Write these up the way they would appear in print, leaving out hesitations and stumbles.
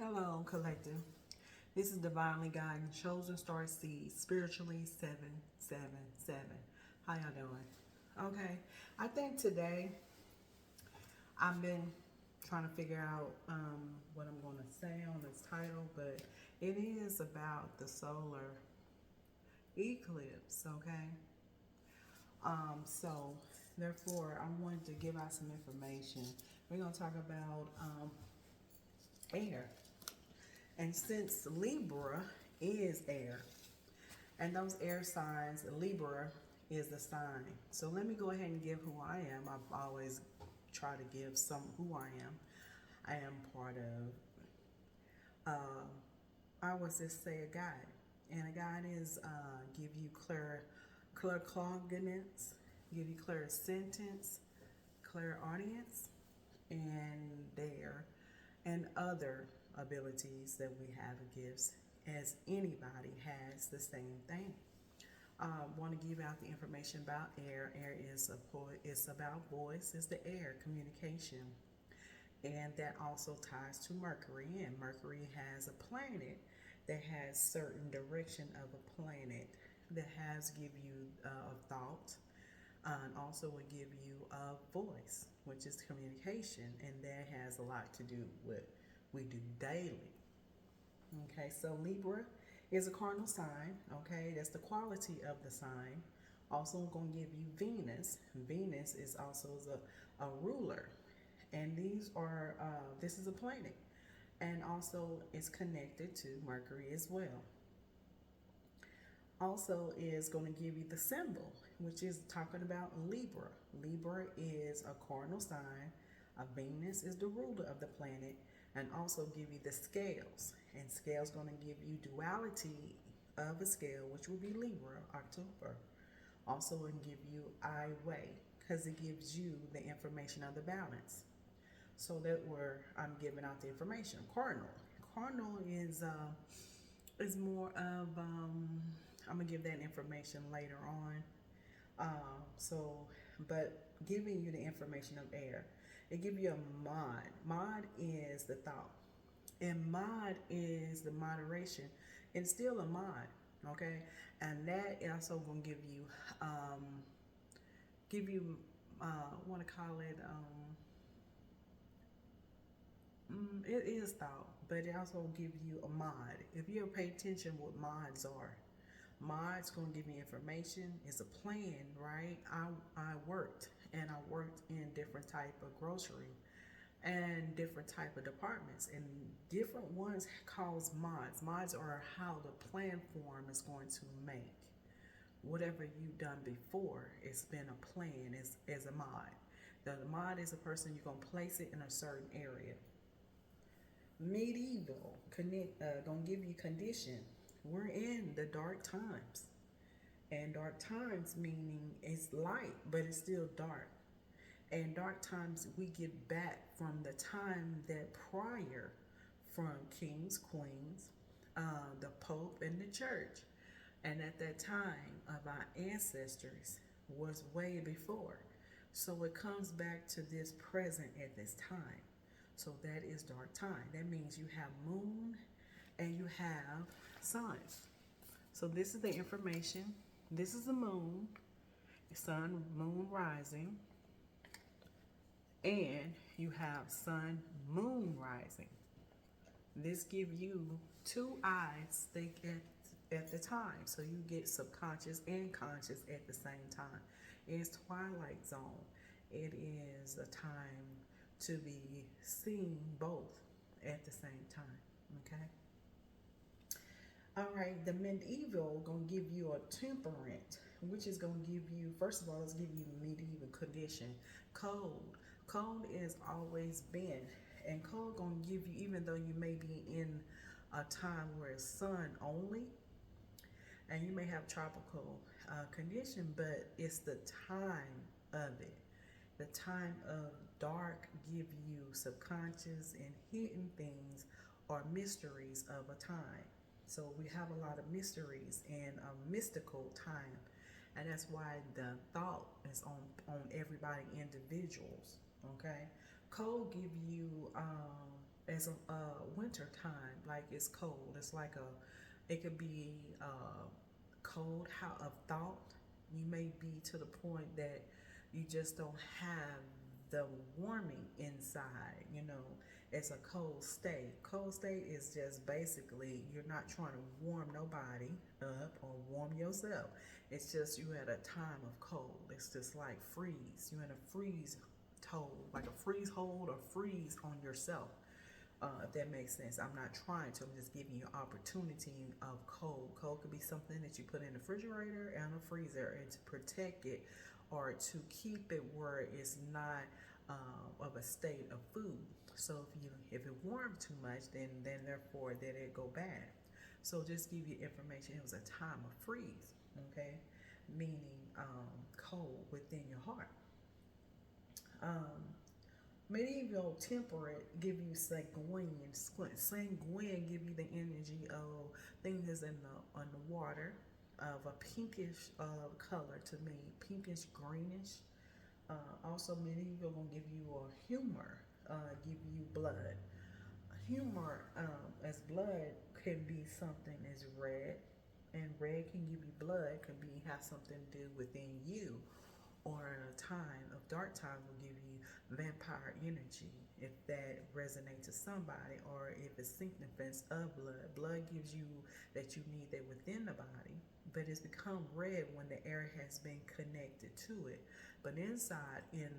Hello, collective. This is Divinely Guided Chosen Starseed Spiritually777. How y'all doing? Okay, I think today I've been trying to figure out what I'm going to say on this title, but it is about the solar eclipse, okay? So therefore, I wanted to give out some information. We're going to talk about air. And since Libra is air, and those air signs, Libra is the sign. So let me go ahead and give who I am. I've always tried to give some who I am. I am part of, I would just say a guide. And a guide is give you claircognition, give you clairconsent, clairaudience, and other abilities that we have gifts, as anybody has the same thing. Want to give out the information about air. Air is it's about voice, it's the air, communication. And that also ties to Mercury. And Mercury has a planet that has certain direction of a planet that has give you a thought, and also will give you a voice, which is communication, and that has a lot to do with we do daily. Okay, so Libra is a cardinal sign. Okay, that's the quality of the sign. Also, I'm going to give you Venus. Venus is also a ruler, and these are this is a planet, and also it's connected to Mercury as well. Also is going to give you the symbol, which is talking about Libra. Libra is a cardinal sign. Venus is the ruler of the planet, and also give you the scales. And scales going to give you duality of a scale, which will be Libra, October. Also, it can give you I weigh, because it gives you the information of the balance. So that where I'm giving out the information. Cardinal. Cardinal is more of I'm gonna give that information later on. But giving you the information of air, it give you a mod. Mod is the thought, and mod is the moderation, and still a mod. Okay, and that also gonna give you want to call it it is thought, but it also give you a mod. If you ever pay attention what mods are, mods gonna give me information. It's a plan, right? I worked in different type of grocery and different type of departments, and different ones cause mods. Mods are how the plan form is going to make whatever you've done before. It's been a plan as a mod. The mod is a person, you're gonna place it in a certain area. Medieval, gonna give you condition. We're in the dark times, and dark times meaning it's light, but it's still dark. And dark times, we get back from the time that prior, from kings, queens, the Pope, and the church. And at that time of our ancestors was way before. So it comes back to this present at this time. So that is dark time. That means you have moon and you have sun. So this is the information. This is the moon, sun, moon rising, and you have sun, moon rising. This give you two eyes think at the time, so you get subconscious and conscious at the same time. It's twilight zone. It is a time to be seeing both at the same time. Okay. All right, the medieval gonna give you a temperate, which is gonna give you, first of all, let's give you medieval condition. Cold is always been, and cold gonna give you, even though you may be in a time where it's sun only, and you may have tropical condition, but it's the time of it. The time of dark give you subconscious and hidden things or mysteries of a time. So we have a lot of mysteries and a mystical time, and that's why the thought is on everybody, individuals. Okay, cold give you as a winter time, like it's cold. It's like it could be cold how of thought. You may be to the point that you just don't have the warming inside. It's a cold state. Cold state is just basically you're not trying to warm nobody up or warm yourself. It's just you at a time of cold. It's just like freeze. You're in a freeze hold, like a freeze hold or freeze on yourself. If that makes sense. I'm not trying to. I'm just giving you opportunity of cold. Cold could be something that you put in the refrigerator and a freezer, and to protect it or to keep it where it's not of a state of food. So if it warmed too much, then therefore that it go bad. So just give you information. It was a time of freeze. Okay, meaning cold within your heart. Medieval temperate give you sanguine. Sanguine give you the energy of things in the water of a pinkish color to me, pinkish greenish. Also medieval gonna give you a humor, give you blood. Humor as blood can be something as red, and red can give you blood, can be have something to do within you, or in a time of dark time will give you vampire energy, if that resonates to somebody, or if it's significance of blood. Blood gives you that you need that within the body, but it's become red when the air has been connected to it. But inside in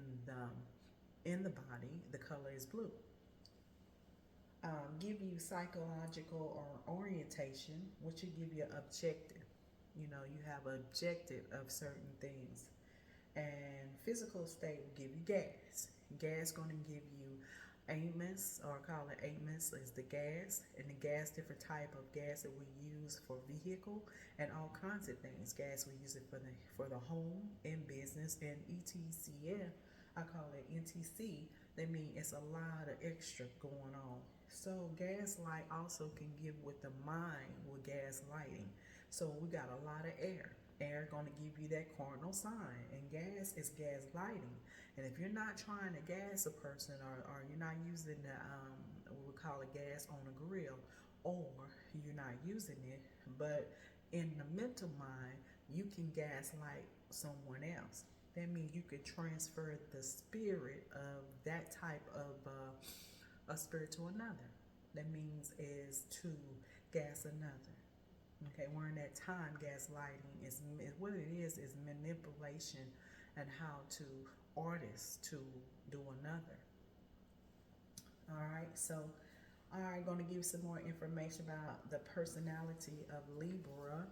the body, the color is blue. Give you psychological or orientation, which will give you objective. You have an objective of certain things. And physical state will give you gas. Gas going to give you Amos, or call it Amos, is the gas. And the gas, different type of gas that we use for vehicle and all kinds of things. Gas we use it for the home and business, and ETCF, I call it NTC. That means it's a lot of extra going on. So gaslight also can give with the mind with gaslighting. So we got a lot of air. Air going to give you that cardinal sign, and gas is gas lighting. And if you're not trying to gas a person, or you're not using the what we call it gas on a grill, or you're not using it, but in the mental mind you can gaslight someone else. That means you could transfer the spirit of that type of a spirit to another. That means is to gas another. Okay, we're in that time. Gaslighting is what it is manipulation, and how to artists to do another. All right, so I'm going to give you some more information about the personality of Libra.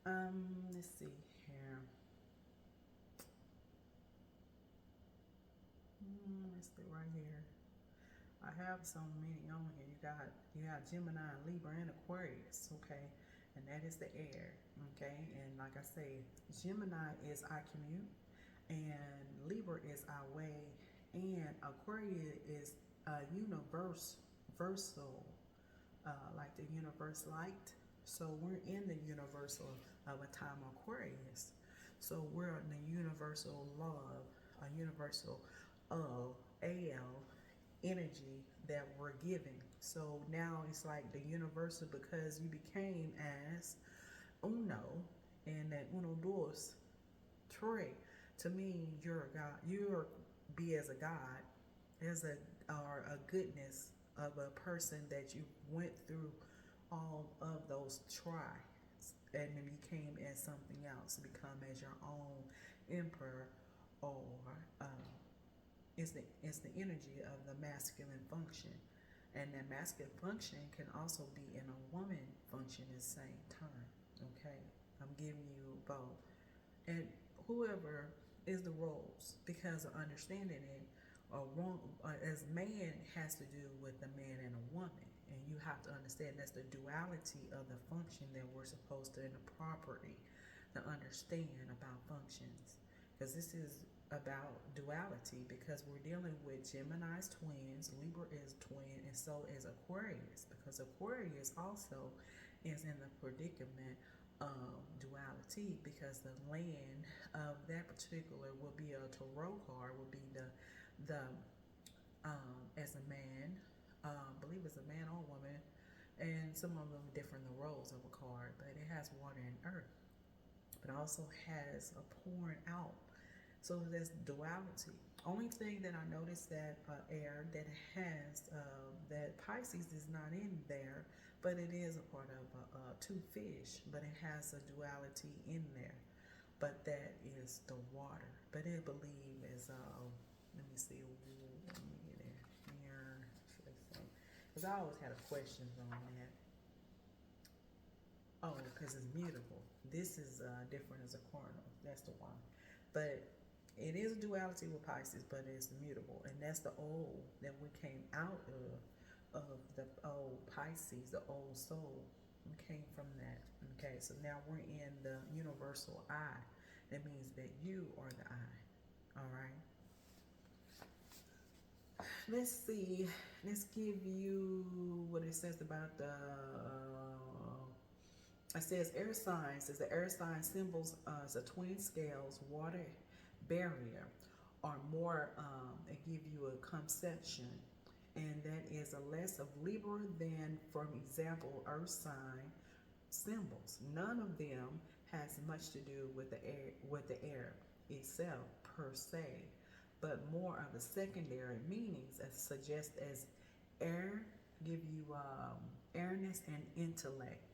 Let's see here. Let's see right here. I have so many on here. You got Gemini, Libra, and Aquarius, okay? And that is the air, okay? And like I say, Gemini is our commute, and Libra is our way, and Aquarius is universal, like the universe light. So we're in the universal of a time Aquarius. So we're in the universal love, a universal AL energy that we're giving. So now it's like the universal, because you became as uno, and that uno dos tres. To me, you're a God. You're be as a God, as a goodness of a person that you went through all of those tries, and then became as something else, become as your own emperor, or it's the energy of the masculine function. And that masculine function can also be in a woman function at the same time. Okay, I'm giving you both. And whoever is the roles, because of understanding it, as man has to do with a man and a woman. And you have to understand that's the duality of the function that we're supposed to, in the property, to understand about functions. Because this is about duality, because we're dealing with Gemini's twins, Libra is twin, and so is Aquarius, because Aquarius also is in the predicament of duality, because the land of that particular will be a tarot card, will be the as a man. Believe it's a man or woman, and some of them different the roles of a card, but it has water and earth, but also has a pouring out. So there's duality. Only thing that I noticed that air that has that Pisces is not in there, but it is a part of two fish, but it has a duality in there. But that is the water. But it believe is let me see, let me get there. Because I always had a question on that. Oh, because it's mutable. This is different as a cardinal. That's the one. But it is a duality with Pisces, but it's mutable. And that's the old that we came out of the old Pisces, the old soul. We came from that. Okay, so now we're in the universal I. That means that you are the I. All right. Let's see. Let's give you what it says about the. It says air signs. Says the air sign symbols as a twin scales, water barrier, or more. They give you a conception, and that is a less of Libra than, for example, earth sign symbols. None of them has much to do with the air itself per se, but more of the secondary meanings as suggest as air give you airness and intellect.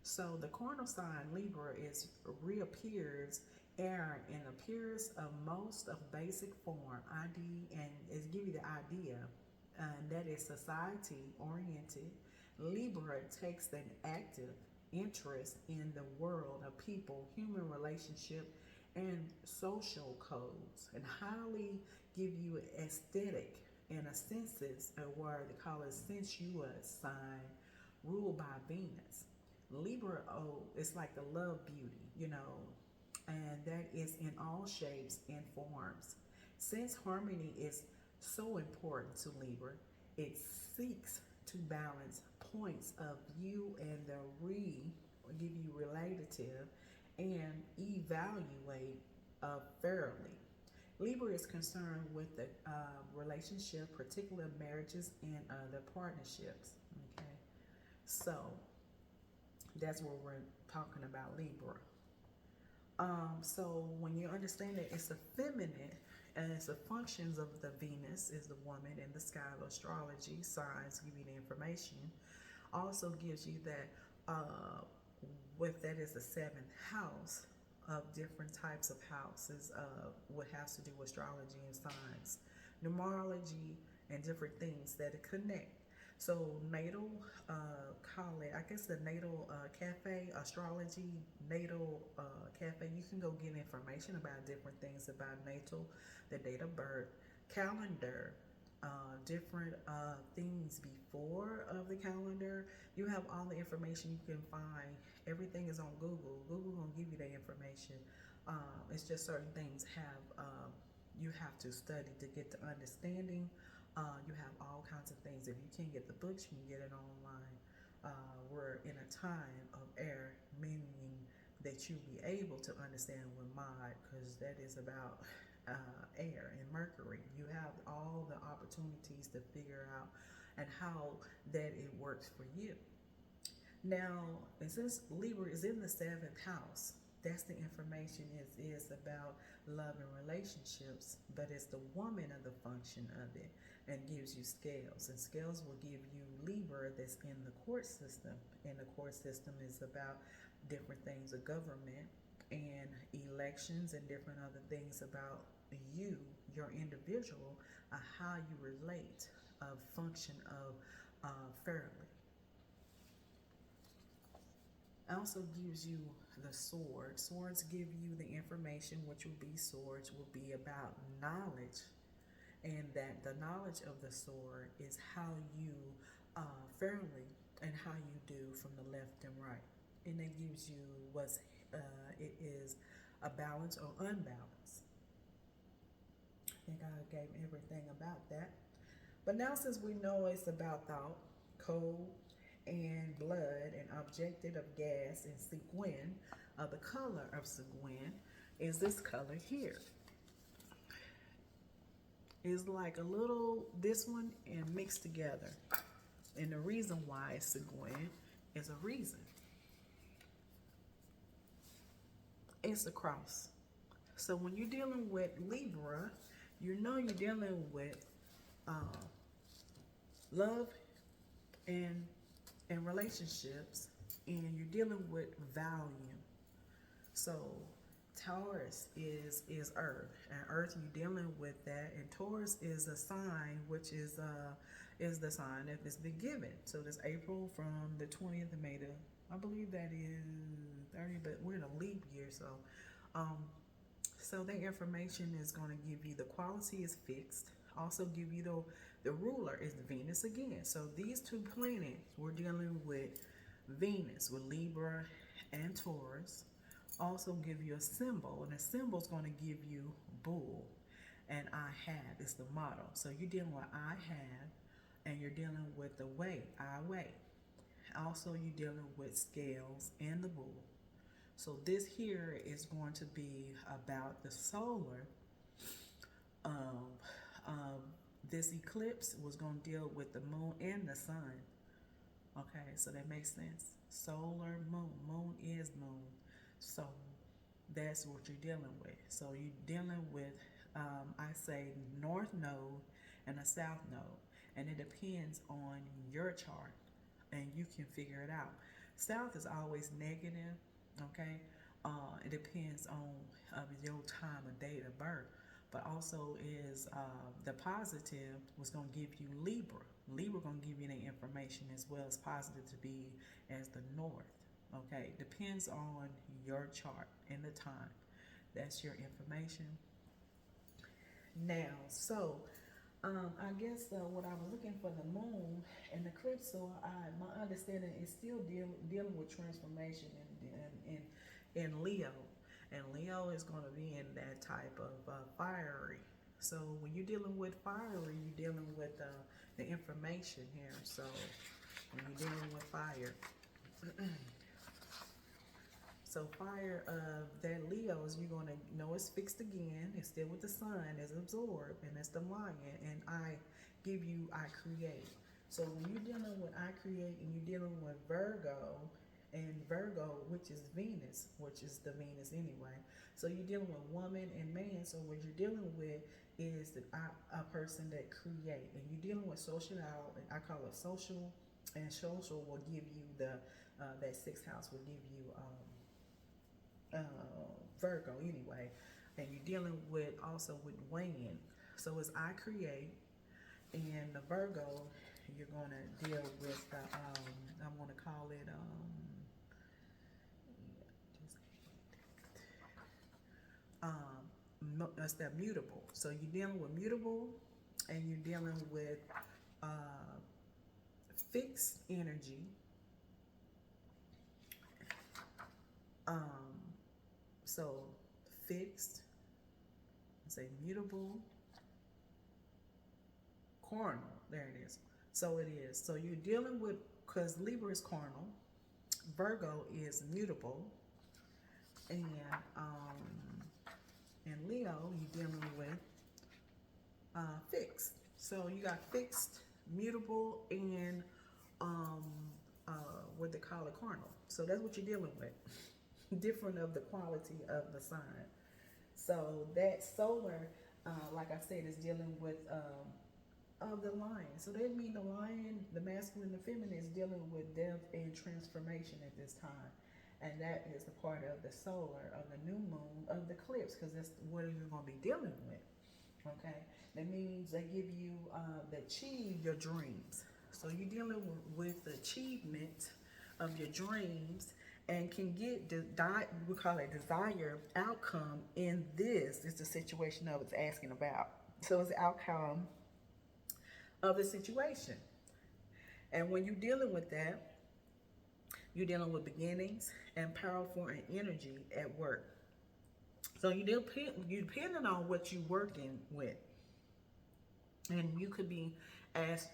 So the cardinal sign Libra is reappears air and appears of most of basic form ID, and it give you the idea, and that is society oriented. Libra takes an active interest in the world of people, human relationship, and social codes, and highly give you aesthetic and a senses, a word they call it sensuous sign, ruled by Venus. Libra, oh, it's like the love beauty, and that is in all shapes and forms. Since harmony is so important to Libra, it seeks to balance points of view and give you relative and evaluate fairly. Libra is concerned with the relationship, particular marriages and other partnerships. Okay, so that's what we're talking about, Libra. So when you understand that it's a feminine, and it's the functions of the Venus is the woman in the sky of astrology, signs give you the information. Also gives you that with that is the seventh house of different types of houses what has to do with astrology and signs, numerology, and different things that it connect. So natal, call it, I guess the natal cafe, astrology, natal cafe, you can go get information about different things about natal, the date of birth, calendar, different things before of the calendar. You have all the information you can find. Everything is on Google. Google gonna give you the information. It's just certain things you have to study to get the understanding. You have all kinds of things. If you can't get the books, you can get it online. We're in a time of air, meaning that you be able to understand with mod, because that is about air and Mercury. You have all the opportunities to figure out and how that it works for you. Now, and since Libra is in the seventh house, that's the information is about love and relationships, but it's the woman of the function of it, and gives you scales. And scales will give you Libra that's in the court system. And the court system is about different things of government and elections and different other things about you, your individual, how you relate, a function of fairly. Also gives you the sword. Swords give you the information, which will be swords, will be about knowledge, and that the knowledge of the sword is how you fairly and how you do from the left and right. And it gives you what's it is a balance or unbalance. I think I gave everything about that. But now since we know it's about thought, code, and blood, and objective of gas and sequin, the color of sequin is this color here. It's like a little, this one and mixed together. And the reason why it's seguin is a reason. It's a cross. So when you're dealing with Libra, you know you're dealing with love and relationships, and you're dealing with value. So Taurus is Earth, and Earth, you're dealing with that, and Taurus is a sign, which is the sign that has been given. So this April from the 20th of May to, I believe that is 30, but we're in a leap year, so so that information is going to give you the quality is fixed. Also give you the ruler is Venus again. So these two planets, we're dealing with Venus with Libra and Taurus. Also give you a symbol, and the symbol is going to give you bull, and I have is the model. So you're dealing with I have, and you're dealing with the weight, I weigh. Also you're dealing with scales and the bull. So this here is going to be about the solar. This eclipse was going to deal with the moon and the sun. Okay, so that makes sense. Solar, moon. Moon is moon. So that's what you're dealing with. So you're dealing with, I say, north node and a south node. And it depends on your chart, and you can figure it out. South is always negative, okay? It depends on your time of date of birth. But also is the positive was going to give you Libra. Libra going to give you the information as well as positive to be as the north. Okay, depends on your chart and the time. That's your information. Now, so I guess what I was looking for the moon and the eclipse. So my understanding is still dealing with transformation in Leo. And Leo is going to be in that type of fiery. So when you're dealing with fiery, you're dealing with the information here. So when you're dealing with fire. So fire of that Leo's, you're going to know it's fixed again. It's still with the sun, it's absorbed, and it's the lion. And I give you, I create. So when you're dealing with I create and you're dealing with Virgo, and Virgo, which is Venus, which is the Venus anyway. So you're dealing with woman and man. So what you're dealing with is a person that create, and you're dealing with social. I call it social, and social will give you that sixth house will give you Virgo anyway, and you're dealing with also with Wayne. So it's I create, and the Virgo, you're going to deal with the I'm going to call it that's that mutable. So you're dealing with mutable, and you're dealing with fixed energy. So fixed, say mutable, carnal. There it is. So it is. So you're dealing with, because Libra is carnal, Virgo is mutable, and Leo, you're dealing with fixed. So you got fixed, mutable, and what they call it, carnal. So that's what you're dealing with. Different of the quality of the sign. So that solar, like I said, is dealing with of the lion. So that means the lion, the masculine, the feminine, is dealing with death and transformation at this time. And that is the part of the solar, of the new moon, of the eclipse, because that's what you're going to be dealing with. Okay? That means they give you the achieve your dreams. So you're dealing with the achievement of your dreams, and can get we call it desired outcome in this. It's the situation of it's asking about. So it's the outcome of the situation. And when you're dealing with that, you're dealing with beginnings and powerful and energy at work. So you're depending on what you're working with. And you could be asked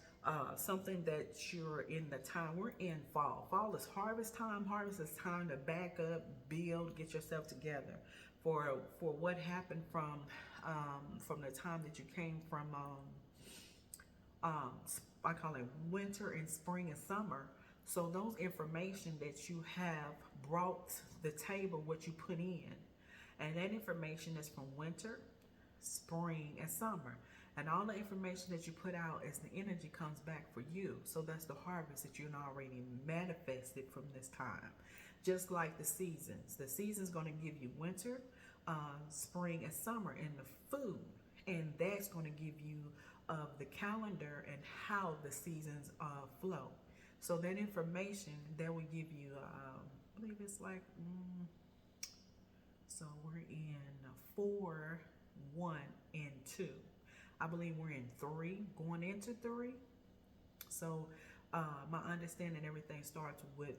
something that you're in the time. We're in fall. Fall is harvest time. Harvest is time to back up, build, get yourself together for what happened from from the time that you came from, I call it winter and spring and summer. So those information that you have brought to the table, what you put in, and that information is from winter, spring, and summer. And all the information that you put out as the energy comes back for you. So that's the harvest that you've already manifested from this time. Just like the seasons. The season's going to give you winter, spring, and summer in the food. And that's going to give you the calendar and how the seasons flow. So that information, that will give you, I believe it's like, so we're in 4, 1, and 2. I believe we're in 3, going into 3. So my understanding, everything starts with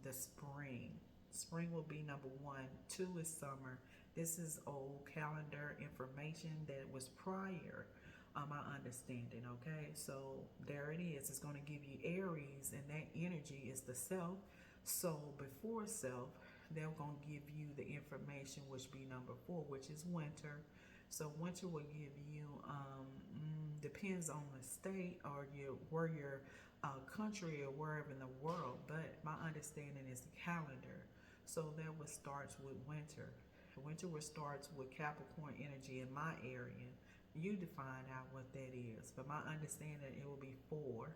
the spring. Spring will be number 1. 2 is summer. This is old calendar information that was prior. My understanding, okay? So there it is. It's going to give you Aries, and that energy is the self. So before self, they're going to give you the information, which be number 4, which is winter. So winter will give you, depends on the state or where your country or wherever in the world, but my understanding is the calendar. So that what starts with winter. Winter what starts with Capricorn energy in my area. You define out what that is, but my understanding, it will be 4.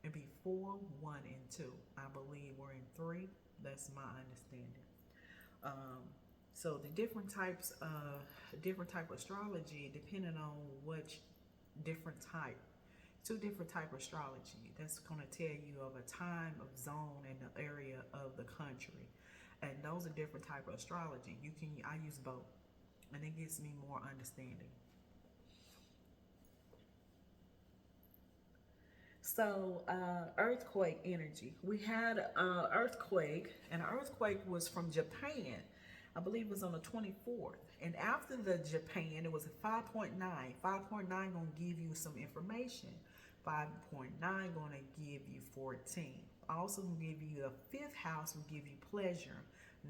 It'd be 4, 1, and 2. I believe we're in 3. That's my understanding. So the different type of astrology, depending on which different type, 2 different type of astrology. That's going to tell you of a time, of zone, and the area of the country, and those are different type of astrology. I use both, and it gives me more understanding. So earthquake energy. We had an earthquake, and the earthquake was from Japan. I believe it was on the 24th. And after the Japan, it was a 5.9. 5.9 going to give you some information. 5.9 going to give you 14. Also going to give you the 5th house will give you pleasure.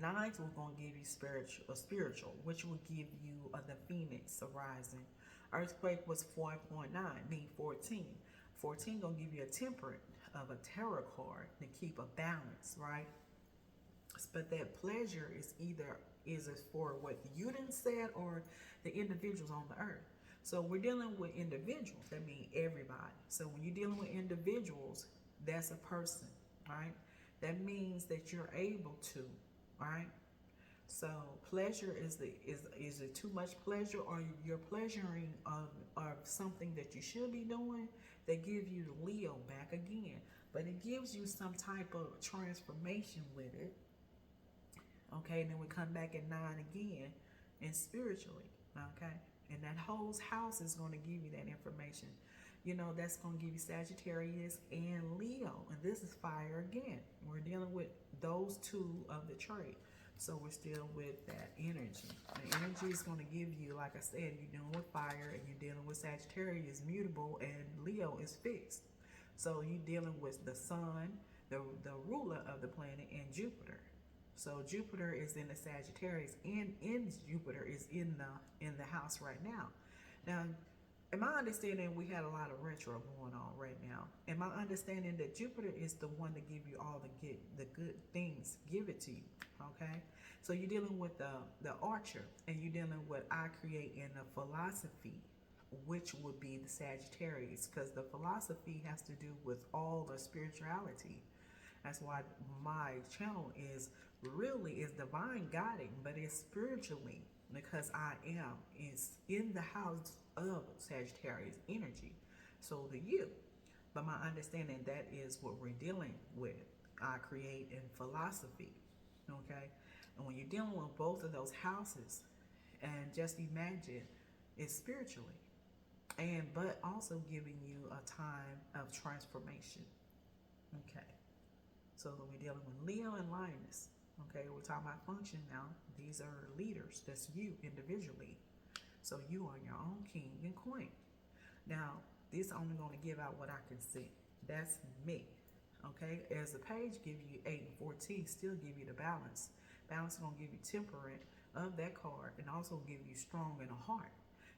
9th will going to give you spiritual, which will give you the phoenix arising. Earthquake was 4.9, mean 14. 14 going to give you a temperate of a tarot card to keep a balance, right? But that pleasure is for what you done said or the individuals on the earth. So we're dealing with individuals. That means everybody. So when you're dealing with individuals, that's a person, right? That means that you're able to, right? So pleasure is it too much pleasure, or you're pleasuring of something that you should be doing? They give you the Leo back again, but it gives you some type of transformation with it. Okay, and then we come back at 9 again, and spiritually, okay? And that whole house is going to give you that information. You know, that's going to give you Sagittarius and Leo, and this is fire again. We're dealing with those 2 of the trait. So we're still with that energy. The energy is going to give you, like I said, you're dealing with fire, and you're dealing with Sagittarius mutable, and Leo is fixed. So you're dealing with the sun, the ruler of the planet, and Jupiter. So Jupiter is in the Sagittarius, and Jupiter is in the house right now. Now, in my understanding, we had a lot of retro going on right now. And my understanding that Jupiter is the one to give you all the good things, give it to you, okay? So you're dealing with the archer, and you're dealing with I create in the philosophy, which would be the Sagittarius, because the philosophy has to do with all the spirituality. That's why my channel is divine guiding, but it's spiritually, because I am is in the house of Sagittarius energy. So the you. But my understanding, that is what we're dealing with. I create in philosophy. Okay? And when you're dealing with both of those houses, and just imagine it's spiritually. But also giving you a time of transformation. Okay. So we're dealing with Leo and Lioness. Okay, we're talking about function now. These are leaders. That's you individually. So you are your own king and queen. Now, this only going to give out what I can see. That's me. Okay, as the page give you 8 and 14, still give you the balance. Balance is going to give you temperate, of that card, and also give you strong in a heart.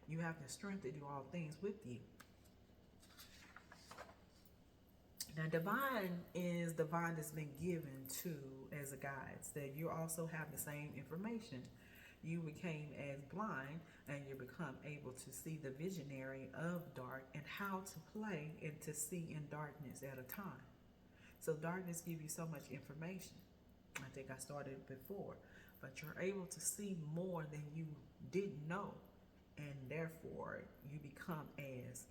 You have the strength to do all things with you. Now, divine that's been given to as a guide, that you also have the same information. You became as blind, and you become able to see the visionary of dark and how to play and to see in darkness at a time. So darkness gives you so much information. I think I started before, but you're able to see more than you didn't know, and therefore you become as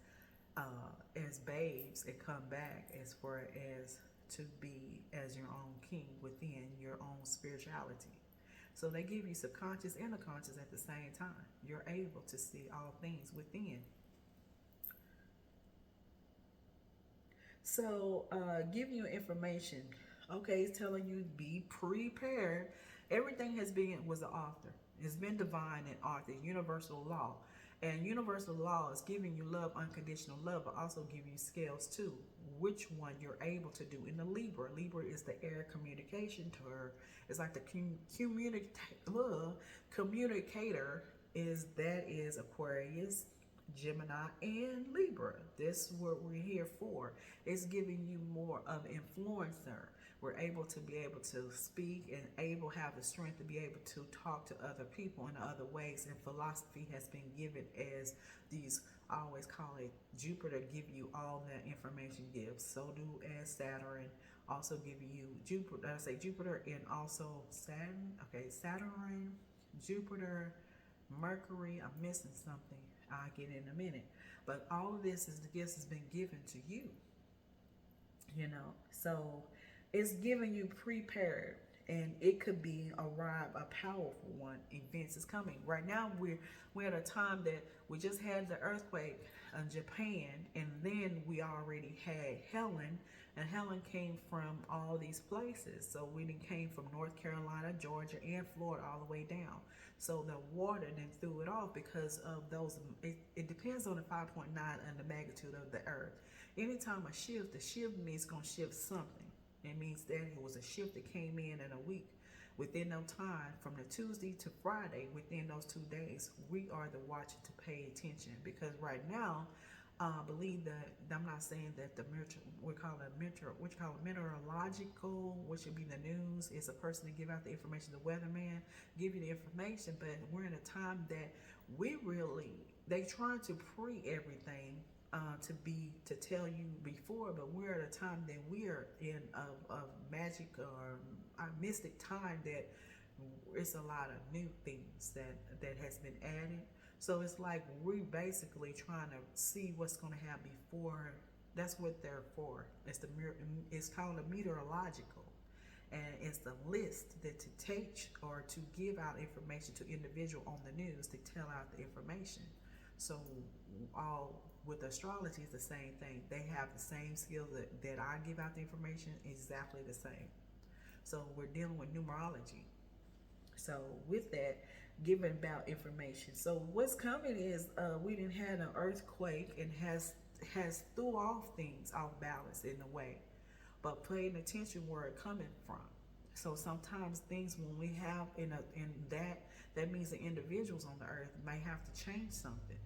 babes and come back as far as to be as your own king within your own spirituality. So they give you subconscious and the conscious at the same time. You're able to see all things within. So giving you information, okay, it's telling you be prepared. Everything was the author. It's been divine and author, universal law. And universal law is giving you love, unconditional love, but also giving you scales too. Which one you're able to do in the Libra. Libra is the air communication to her. It's like the communicator is Aquarius, Gemini, and Libra. This is what we're here for. It's giving you more of influencer. We're able to speak and have the strength to be able to talk to other people in other ways. And philosophy has been given as these, I always call it Jupiter, give you all that information gives. So do as Saturn also give you Jupiter and also Saturn. Okay, Saturn, Jupiter, Mercury. I'm missing something. I'll get in a minute. But all of this is the gifts has been given to you. You know, so it's giving you prepared, and it could be a powerful one. Events is coming. Right now we're at a time that we just had the earthquake in Japan, and then we already had Helen, and Helen came from all these places. So we came from North Carolina, Georgia, and Florida all the way down. So the water then threw it off because of those. It depends on the 5.9 and the magnitude of the earth. Anytime the shift means going to shift something. It means that it was a shift that came in a week. Within no time, from the Tuesday to Friday, within those 2 days, we are the watcher to pay attention. Because right now, believe that, I'm not saying that we call it meteorological, which would be the news, is a person to give out the information, the weatherman, give you the information, but we're in a time that they trying to everything, to tell you before, but we're at a time that we are in a magic or a mystic time that it's a lot of new things that has been added. So it's like we're basically trying to see what's going to happen before. That's what they're for. It's called a meteorological, and it's the list that to teach or to give out information to individual on the news to tell out the information. So all with astrology is the same thing. They have the same skills that I give out the information, exactly the same. So we're dealing with numerology. So with that, giving about information. So what's coming is we didn't have an earthquake and has threw off things off balance in a way, but paying attention where it coming from. So sometimes things when we have that means the individuals on the earth may have to change something.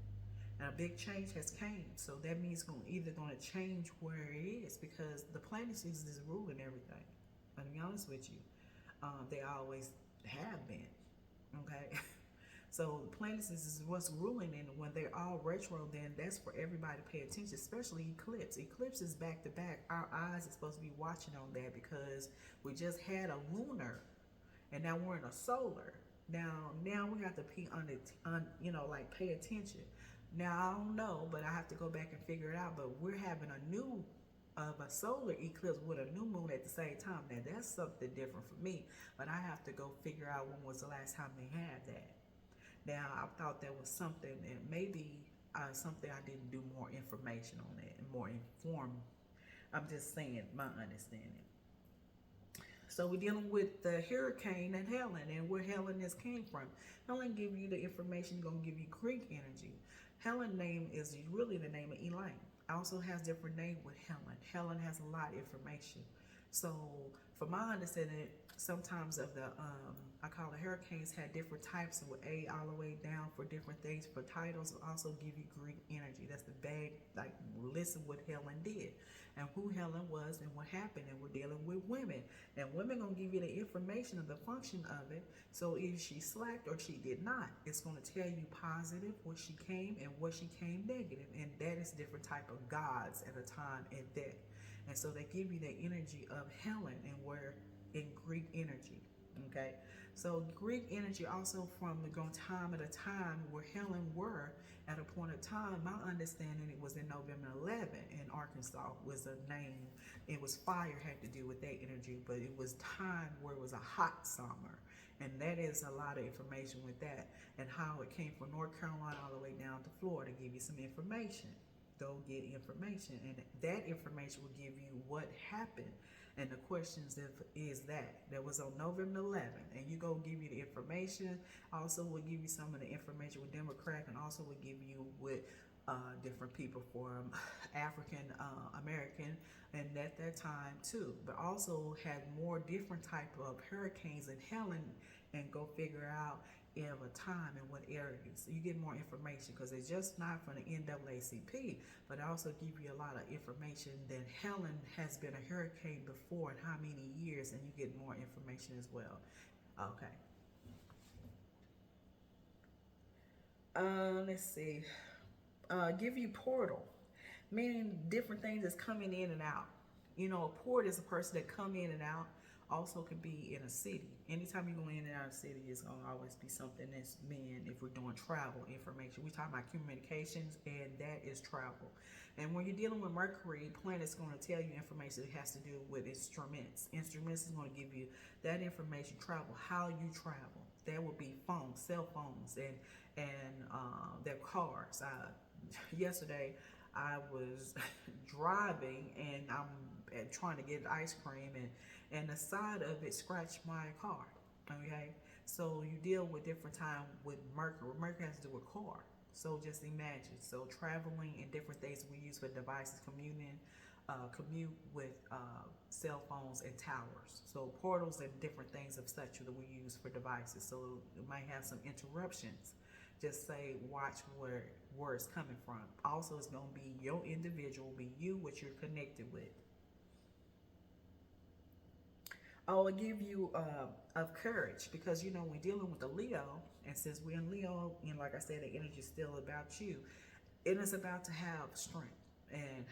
And a big change has came, so that means either going to change where it is, because the planets is ruling everything. But to be honest with you, they always have been. Okay, so the planets is what's ruling, and when they're all retro, then that's for everybody to pay attention, especially eclipse. Eclipse is back to back. Our eyes are supposed to be watching on that because we just had a lunar, and now we're in a solar. Now we have to pay attention. Now, I don't know, but I have to go back and figure it out. But we're having a solar eclipse with a new moon at the same time. Now, that's something different for me. But I have to go figure out when was the last time they had that. Now, I thought that was something, and maybe something I didn't do more information on it and more informed. I'm just saying my understanding. So we're dealing with the hurricane and Helen, and where Helen came from. Helen give you the information, going to give you Greek energy. Helen's name is really the name of Elaine. Also has different name with Helen. Helen has a lot of information. So from my understanding, sometimes of the I call it hurricanes had different types with A all the way down for different things for titles. Also give you Greek energy. That's the bag, like listen what Helen did and who Helen was and what happened, and we're dealing with women, and women gonna give you the information of the function of it. So if she slacked or she did not, it's gonna tell you positive what she came and what she came negative, and that is different type of gods at a time and that. And so they give you the energy of Helen and where in Greek energy. Okay, so Greek energy also from the time at a time where Helen were at a point of time. My understanding, it was in November 11 in Arkansas was a name. It was fire had to do with that energy, but it was time where it was a hot summer, and that is a lot of information with that and how it came from North Carolina all the way down to Florida. Give you some information. Go get information, and that information will give you what happened. And the questions is that was on November 11th, and you go give you the information. Also will give you some of the information with Democrat, and also will give you with different people from African American, and at that time too. But also had more different type of hurricanes than Helen, and go figure out of a time and what areas. So you get more information because it's just not from the NAACP, but I also give you a lot of information that Helen has been a hurricane before and how many years, and you get more information as well. Okay. Let's see. Give you portal, meaning different things that's coming in and out. You know, a port is a person that come in and out. Also could be in a city. Anytime you go in and out of the city, it's gonna always be something that's meant if we're doing travel information. We're talking about communications, and that is travel. And when you're dealing with Mercury, planet's gonna tell you information that has to do with instruments. Instruments is gonna give you that information, travel, how you travel. That would be phones, cell phones, and their cars. Yesterday, I was driving and I'm trying to get ice cream, and the side of it scratched my car. Okay, so you deal with different time with Mercury. Mercury has to do with car. So just imagine. So traveling and different things we use for devices, commute with cell phones and towers. So portals and different things of such that we use for devices. So it might have some interruptions. Just say, watch where it's coming from. Also, it's going to be your individual, be you, what you're connected with. I will give you of courage, because you know we're dealing with the Leo, and since we're in Leo, and like I said, the energy is still about you. It is about to have strength, and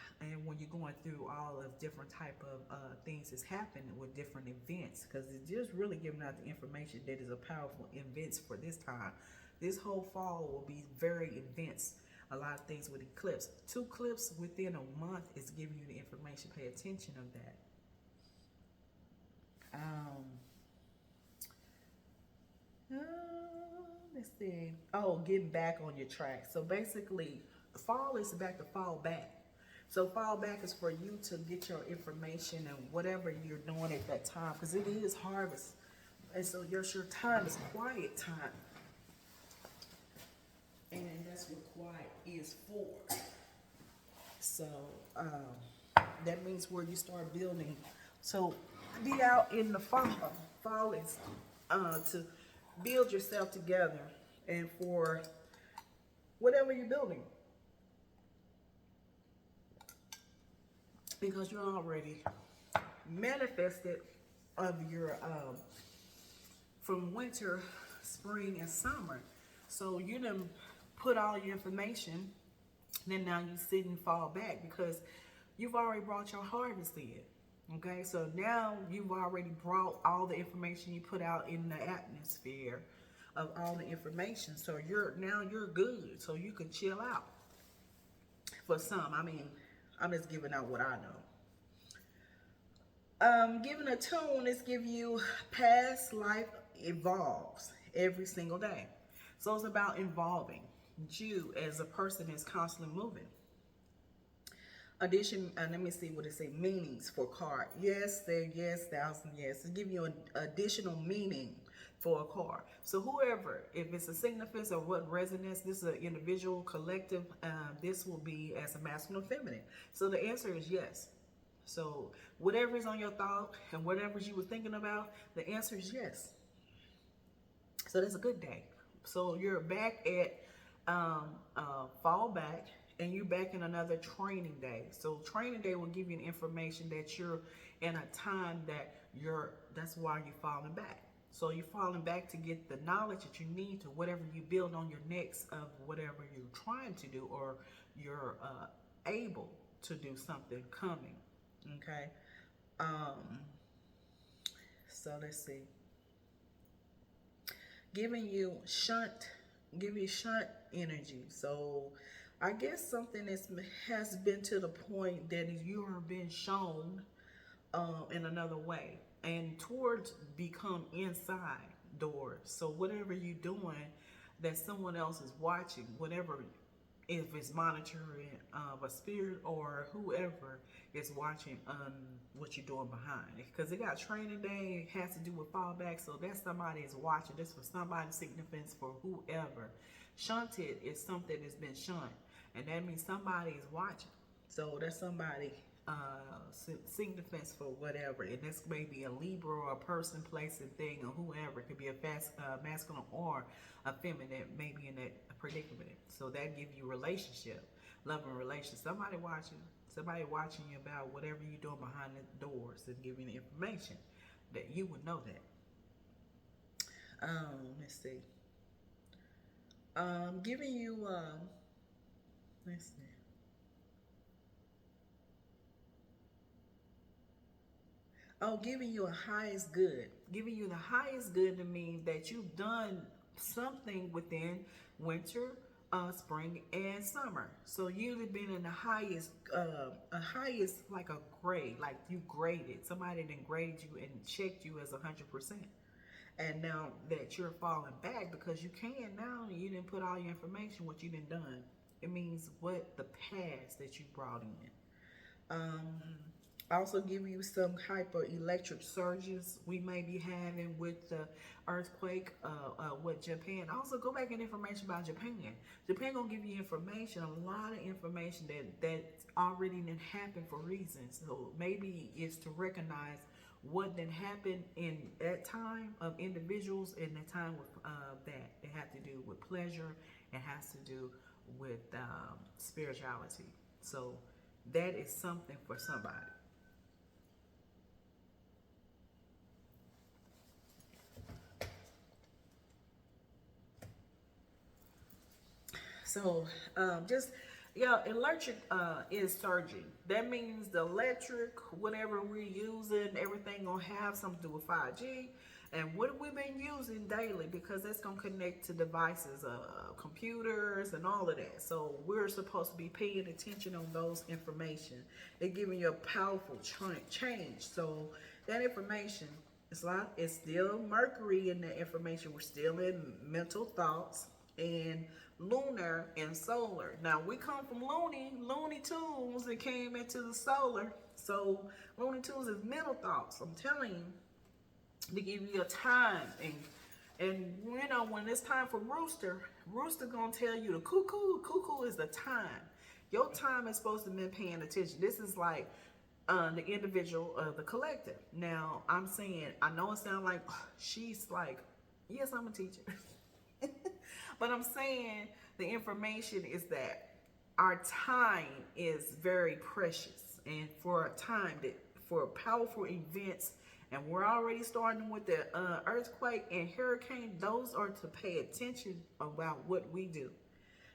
when you're going through all of different type of things that's happening with different events, because it's just really giving out the information that is a powerful events for this time. This whole fall will be very events. A lot of things with eclipse. 2 eclipses within a month is giving you the information. Pay attention of that. Let's see. Oh, getting back on your track. So basically, fall is back to fall back. So fall back is for you to get your information and whatever you're doing at that time, because it is harvest, and so your time is quiet time, and that's what quiet is for. So that means where you start building. So be out in the fall. Fall is to build yourself together, and for whatever you're building, because you're already manifested of your from winter, spring, and summer. So you done put all your information, then now you sit and fall back because you've already brought your harvest in. Okay, so now you've already brought all the information you put out in the atmosphere of all the information. So you're good. So you can chill out. For some, I mean, I'm just giving out what I know. Giving a tune is give you past life evolves every single day. So it's about involving you as a person is constantly moving. Addition, let me see what it say. Meanings for card. Yes, there, yes, thousand, yes. It give you an additional meaning for a card. So whoever, if it's a significance or what resonance, this is an individual, collective. This will be as a masculine or feminine. So the answer is yes. So whatever is on your thought and whatever you were thinking about, the answer is yes. So that's a good day. So you're back at fall back, and you're back in another training day. So training day will give you information that you're in a time that that's why you're falling back. So you're falling back to get the knowledge that you need to whatever you build on your next of whatever you're trying to do, or you're able to do something coming. Okay. So let's see. Giving you shunt energy. So I guess something has been to the point that you are being shown in another way, and towards become inside doors. So whatever you're doing that someone else is watching, whatever, if it's monitoring a spirit or whoever is watching what you're doing behind it, because it got training day, it has to do with fallback. So that somebody is watching. This for somebody's significance for whoever. Shunted is something that's been shunned, and that means somebody is watching. So that's somebody significance for whatever, and this may be a Libra or a person, place, and thing, or whoever. It could be a masculine or a feminine, maybe in that predicament. So that gives you relationship, love and relationship. Somebody watching you about whatever you're doing behind the doors, and giving you information that you would know that. Let's see. Giving you let's see. Oh, giving you a highest good. Giving you the highest good to mean that you've done something within winter, spring, and summer. So you've been in the highest, like a grade, like you graded. Somebody didn't grade you and checked you as 100%. And now that you're falling back because you can now, you didn't put all your information, what you done done. It means what the past that you brought in. Also give you some hyper electric surges we may be having with the earthquake with Japan. Also go back in information about Japan. Japan gonna give you information, a lot of information that already didn't happen for reasons. So maybe it's to recognize what did happen in that time of individuals in the time with that. It has to do with pleasure. It has to do with spirituality. So that is something for somebody. So electric is surging. That means the electric, whatever we're using, everything gonna have something to do with 5G. And what we've been using daily, because that's gonna connect to devices, computers, and all of that. So we're supposed to be paying attention on those information. They're giving you a powerful change. So that information, it's still Mercury in the information. We're still in mental thoughts and lunar and solar. Now we come from Looney Tunes that came into the solar. So Looney Tunes is mental thoughts. I'm telling you, to give you a time, and you know when it's time for rooster gonna tell you the cuckoo is the time. Your time is supposed to be paying attention. This is like the individual, the collective. Now I'm saying, I know it sounds like she's like, yes, I'm a teacher. But I'm saying the information is that our time is very precious, and for a time that for powerful events, and we're already starting with the earthquake and hurricane. Those are to pay attention about what we do,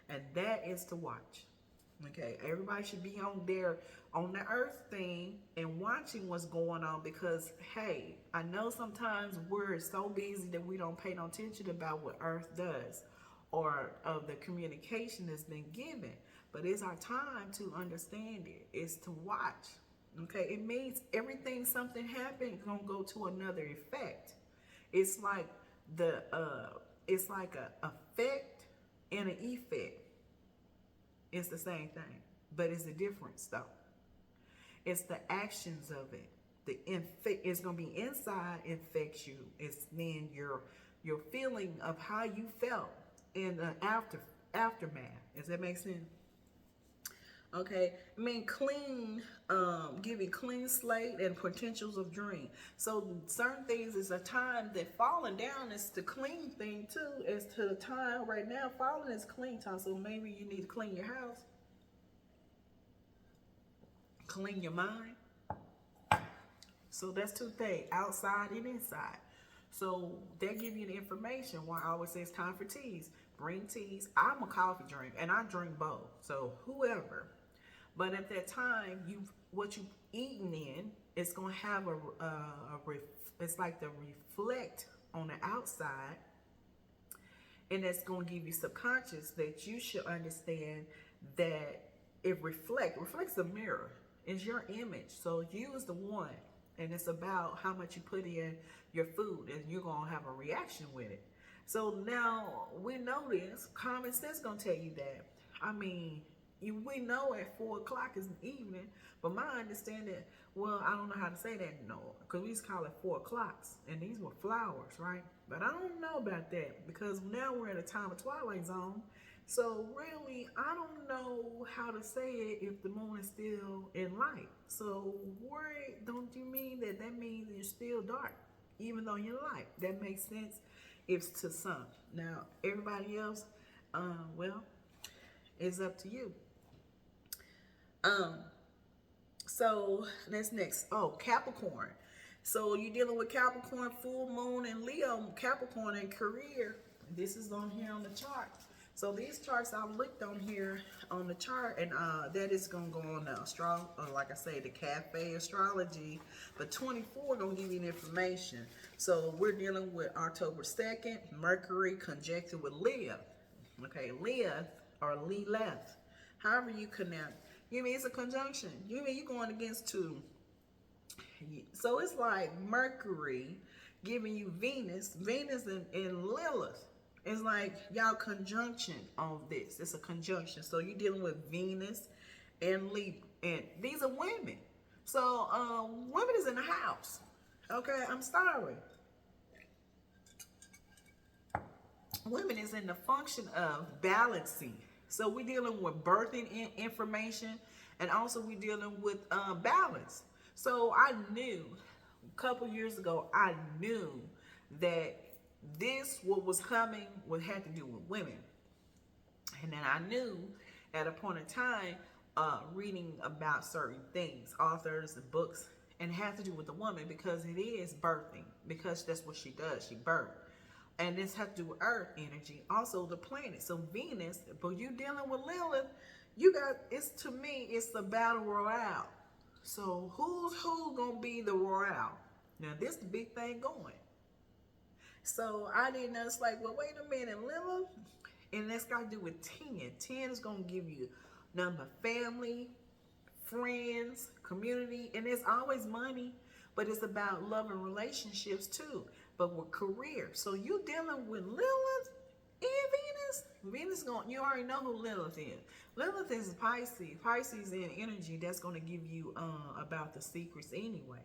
and that is to watch. Okay, everybody should be on there on the earth thing and watching what's going on, because hey, I know sometimes we're so busy that we don't pay no attention about what earth does, or of the communication that's been given. But it's our time to understand it. It's to watch. Okay, it means everything something happened gonna go to another effect. It's like it's like a effect and an effect. It's the same thing, but it's the difference though. It's the actions of it. It's gonna be inside infects you. It's then your feeling of how you felt in the aftermath. Does that make sense? Okay, I mean clean, give you clean slate and potentials of dream. So certain things is a time that falling down is the clean thing too. As to the time right now, falling is clean time. So maybe you need to clean your house, clean your mind. So that's two things, outside and inside. So they give you the information. Why I always say it's time for teas. Bring teas. I'm a coffee drink and I drink both. So whoever. But at that time, what you eating in, it's gonna have it's like the reflect on the outside, and that's gonna give you subconscious that you should understand that it reflects a mirror. It's your image, so you is the one, and it's about how much you put in your food, and you're gonna have a reaction with it. So now we know this. Common sense gonna tell you that. I mean, we know at 4 o'clock is the evening, but my understanding, well, I don't know how to say that no, because we used to call it 4 o'clocks, and these were flowers, right? But I don't know about that because now we're at a time of twilight zone. So really, I don't know how to say it if the moon is still in light. So where don't you mean that means you're still dark, even though you're light? That makes sense if to some. Now, everybody else, well, it's up to you. So that's next. Oh, Capricorn. So you're dealing with Capricorn, full moon, and Leo, Capricorn, and career. This is on here on the chart. So these charts I looked on here on the chart, and that is gonna go on the like I say, the cafe astrology. But 24 gonna give you the information. So we're dealing with October 2nd, Mercury conjecture with Lilith. Okay, Lilith or Lilith, however you connect. You mean it's a conjunction. You mean you're going against two. So it's like Mercury giving you Venus and Lilith. It's like y'all conjunction on this. It's a conjunction. So you're dealing with Venus and Libra. And these are women. So women is in the house. Okay, I'm sorry. Women is in the function of balancing. So we're dealing with birthing information, and also we're dealing with balance. So I knew a couple years ago, I knew that what was coming had to do with women. And then I knew at a point in time, reading about certain things, authors and books, and it had to do with the woman because it is birthing, because that's what she does, she births. And this has to do with Earth energy, also the planet. So Venus, but you dealing with Lilith, to me, it's the battle royale. So who's gonna be the royale? Now this the big thing going. So I didn't know, it's like, well, wait a minute, Lilith, and that's got to do with 10. 10 is gonna give you number family, friends, community, and it's always money, but it's about love and relationships too. But with career, so you dealing with Lilith and Venus. Venus you already know who Lilith is. Lilith is Pisces. Pisces in energy, that's going to give you about the secrets anyway.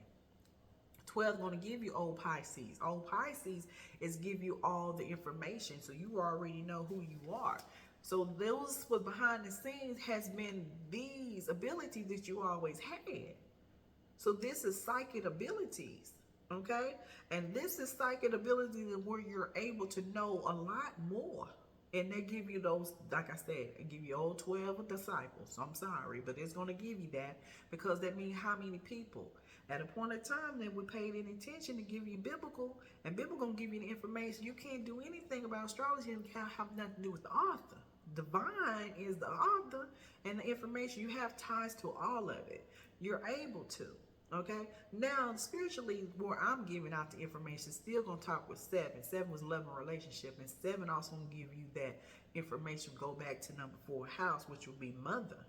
12 going to give you old Pisces. Old Pisces is give you all the information, so you already know who you are. So those was behind the scenes has been these abilities that you always had. So this is psychic abilities. Okay, and this is psychic ability where you're able to know a lot more, and they give you those, like I said, they give you all 12 disciples. I'm sorry, but it's going to give you that because that means how many people at a point in time that we paid any attention to give you biblical, and biblical going to give you the information. You can't do anything about astrology and can't have nothing to do with the author. Divine is the author, and the information you have ties to all of it. You're able to. Okay, now spiritually, where I'm giving out the information, still gonna talk with 7. 7 was love and relationship, and 7 also gonna give you that information. Go back to number 4 house, which will be mother.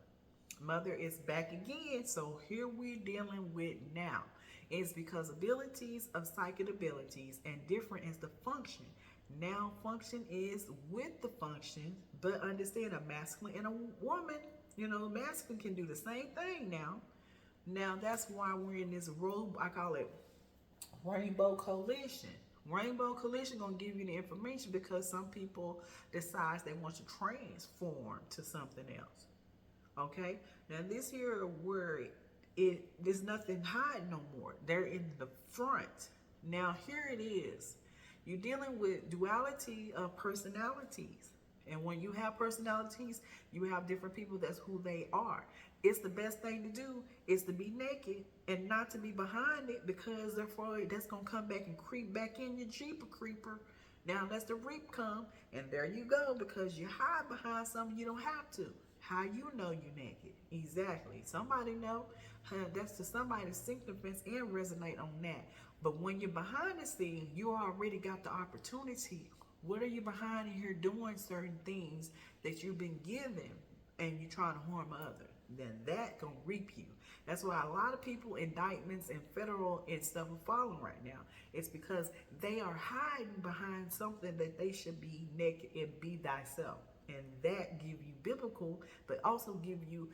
Mother is back again. So here we're dealing with now. It's because abilities of psychic abilities, and different is the function. Now function is with the function, but understand a masculine and a woman. You know, masculine can do the same thing now. Now, that's why we're in this I call it rainbow coalition. Rainbow coalition going to give you the information because some people decide they want to transform to something else. Okay, now this here where there's nothing hiding no more. They're in the front. Now here it is. You're dealing with duality of personalities. And when you have personalities, you have different people. That's who they are. It's the best thing to do is to be naked and not to be behind it, because therefore that's going to come back and creep back in your Jeeper creeper. Now lets the reap come, and there you go, because you hide behind something you don't have to. How you know you're naked? Exactly. Somebody know. That's to somebody's significance and resonate on that. But when you're behind the scene, you already got the opportunity. What are you behind in here doing certain things that you've been given and you're trying to harm others? Then that gonna reap you. That's why a lot of people, indictments and federal and stuff are falling right now. It's because they are hiding behind something that they should be naked and be thyself. And that give you biblical, but also give you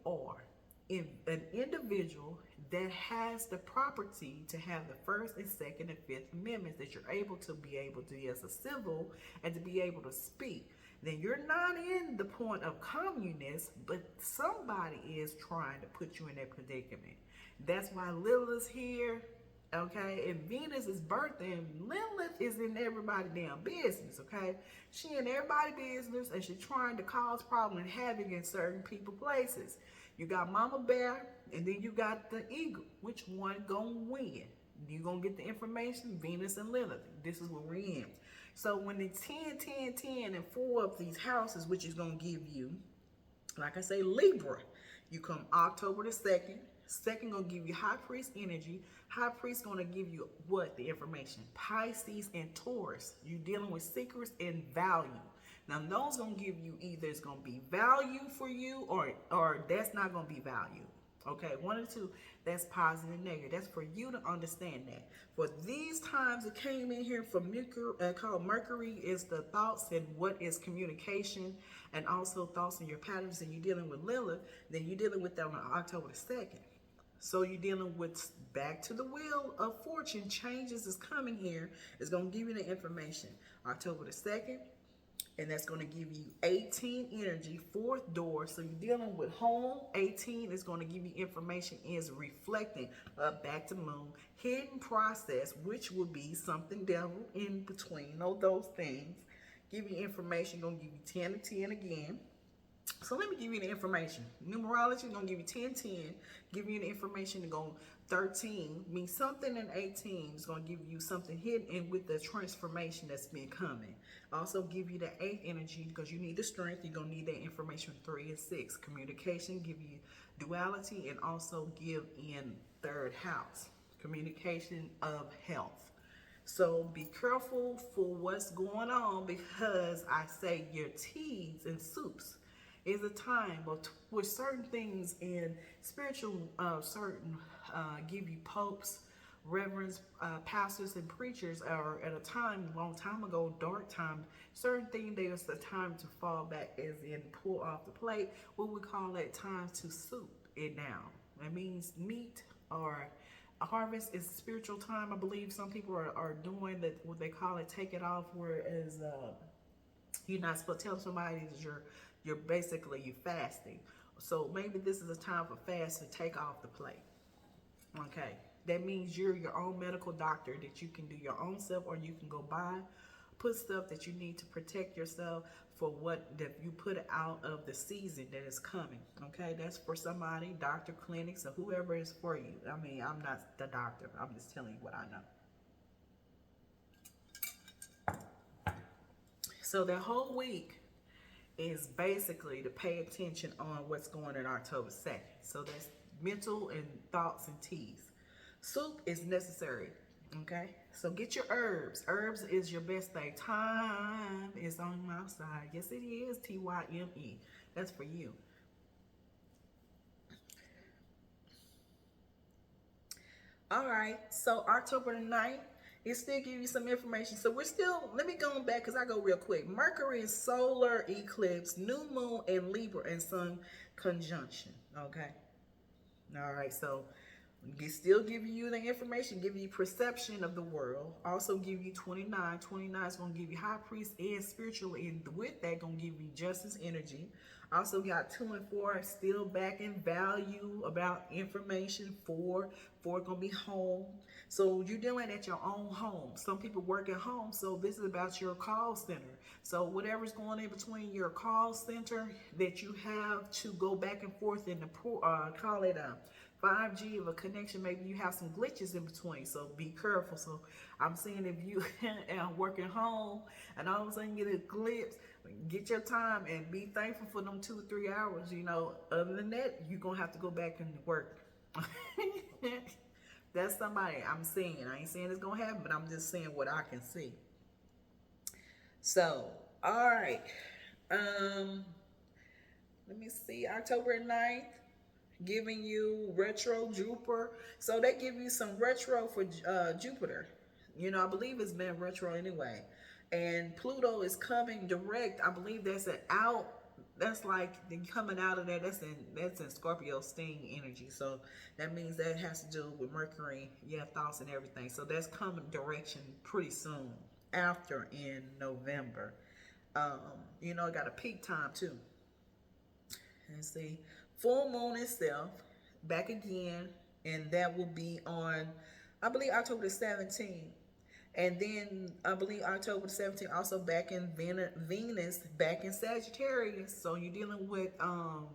are an individual that has the property to have the First and Second and Fifth Amendments, that you're able to be as a civil and to be able to speak. Then you're not in the point of communist, but somebody is trying to put you in that predicament. That's why Lilith's here, okay? And Venus is birthing. Lilith is in everybody's damn business, okay? She in everybody's business, and she's trying to cause problem and havoc in certain people places. You got Mama Bear, and then you got the Eagle. Which one gonna win? You gonna get the information? Venus and Lilith. This is what we're in. So when it's 10, 10, 10, and 4 of these houses, which is gonna give you, like I say, Libra. You come October the 2nd. Second gonna give you High Priest energy. High Priest gonna give you what? The information. Pisces and Taurus. You're dealing with secrets and value. Now those gonna give you either it's gonna be value for you or that's not gonna be value. Okay, one or two, that's positive and negative. That's for you to understand that. For these times it came in here for Mercury, called Mercury is the thoughts and what is communication, and also thoughts and your patterns, and you're dealing with Lilith, then you're dealing with that on October the 2nd. So you're dealing with back to the wheel of fortune. Changes is coming here. It's going to give you the information. October the 2nd. And that's going to give you 18 energy, 4th door. So you're dealing with home. 18 is going to give you information is reflecting up back to moon. Hidden process, which will be something devil in between all those things. Give you information, going to give you 10 to 10 again. So let me give you the information. Numerology is going to give you 10, 10. Give you the information to go 13. Means something in 18 is going to give you something hidden and with the transformation that's been coming. Also give you the 8th energy because you need the strength. You're going to need that information 3 and 6. Communication, give you duality, and also give in 3rd house. Communication of health. So be careful for what's going on, because I say your teas and soups is a time with certain things in spiritual, give you popes, reverends, pastors, and preachers are at a time, a long time ago, dark time, certain things there's a time to fall back, as in pull off the plate. What we call that time to soup it down. That means meat or a harvest is spiritual time. I believe some people are doing that, what they call it, take it off, whereas you're not supposed to tell somebody that you're basically you fasting. So maybe this is a time for fast to take off the plate. Okay, that means you're your own medical doctor, that you can do your own stuff, or you can go buy, put stuff that you need to protect yourself for what that you put out of the season that is coming. Okay, that's for somebody, doctor, clinics, or whoever is for you. I mean, I'm not the doctor. I'm just telling you what I know. So the whole week is basically to pay attention on what's going on October 2nd. So that's mental and thoughts and teas. Soup is necessary, okay? So get your herbs. Herbs is your best thing. Time is on my side. Yes, it is. T-Y-M-E. That's for you. All right. So October the 9th, it still give you some information. So we're still, let me go back because I go real quick. Mercury is solar eclipse, new moon, and Libra and sun conjunction. Okay. All right. So Still giving you the information, giving you perception of the world. Also give you 29. 29 is going to give you high priest and spiritual, and with that going to give you justice energy. Also got 2 and 4 still back in value about information. 4 going to be home. So you're dealing at your own home. Some people work at home, so this is about your call center. So whatever's going in between your call center that you have to go back and forth in the call it 5G of a connection, maybe you have some glitches in between, so be careful. So I'm saying if you are working home and all of a sudden you get a glimpse, get your time and be thankful for them 2 or 3 hours. You know, other than that, you're gonna have to go back and work. That's somebody I'm seeing. I ain't saying it's gonna happen, but I'm just saying what I can see. So all right, let me see, October 9th, giving you retro Jupiter. So they give you some retro for Jupiter. You know, I believe it's been retro anyway. And Pluto is coming direct. I believe that's that's like coming out of that. That's in Scorpio sting energy. So that means that has to do with Mercury, thoughts and everything. So that's coming direction pretty soon, after in November. You know, got a peak time too. Let's see. Full moon itself, back again, and that will be on, I believe, October the 17th. And then, I believe, October the 17th, also back in Venus, back in Sagittarius. So you're dealing with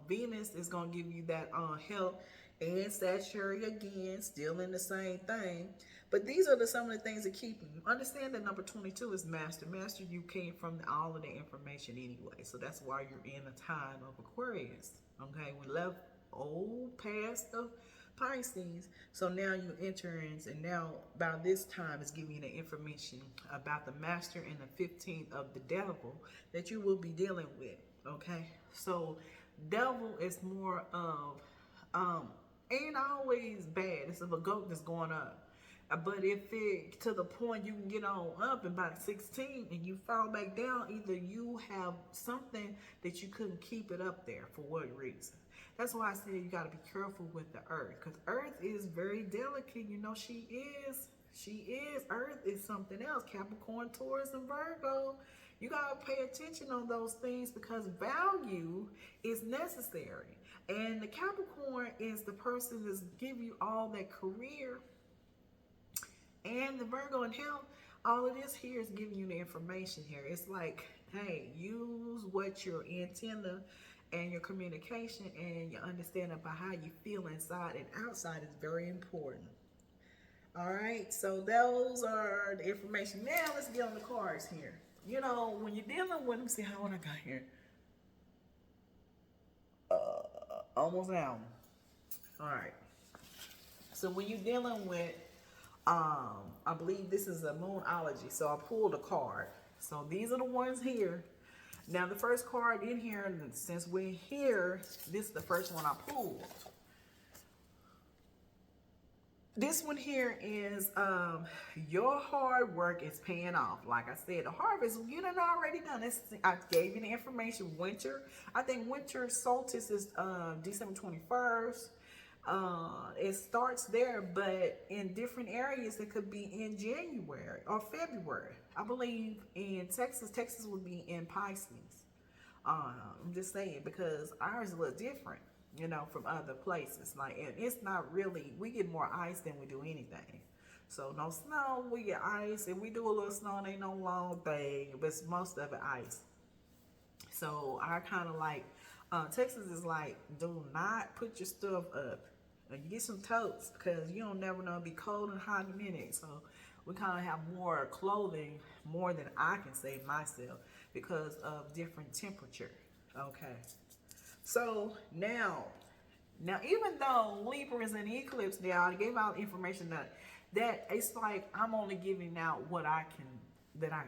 Venus is going to give you that health, and Sagittarius again, still in the same thing. But these are some of the things that keep you. Understand that number 22 is master. Master, you came from all of the information anyway. So that's why you're in a time of Aquarius. Okay, we left old past the Pisces, so now you entering, and now about this time is giving you the information about the master and the 15th of the devil that you will be dealing with. Okay, so devil is more of ain't always bad. It's of a goat that's going up. But if it to the point you can get on up and by 16 and you fall back down, either you have something that you couldn't keep it up there for what reason. That's why I said you got to be careful with the earth, because earth is very delicate. You know, she is. Earth is something else. Capricorn, Taurus, and Virgo. You got to pay attention on those things because value is necessary. And the Capricorn is the person that's give you all that career. And the Virgo and health, all of this here is giving you the information here. It's like, hey, use what your antenna and your communication and your understanding about how you feel inside and outside is very important. All right, so those are the information. Now let's get on the cards here. You know, when you're dealing with them, see how what I got here. Almost out. All right. So when you're dealing with I believe this is a moonology, so I pulled a card. So these are the ones here. Now the first card in here, and since we're here, this is the first one I pulled. This one here is your hard work is paying off. Like I said, the harvest, you done already done this. I gave you the information. Winter, I think winter solstice is December 21st. It starts there, but in different areas it could be in January or February. I believe in Texas would be in Pisces. I'm just saying because ours is a little different, you know, from other places. Like, and it's not really, we get more ice than we do anything. So no snow, we get ice, and we do a little snow, and ain't no long thing, but most of it ice. So I kind of like, Texas is like, do not put your stuff up. You get some totes because you don't never know, it'll be cold and hot in a minute. So we kind of have more clothing, more than I can say myself, because of different temperature. Okay. So now even though Libra is in eclipse now, I gave out information that it's like I'm only giving out what I can, that I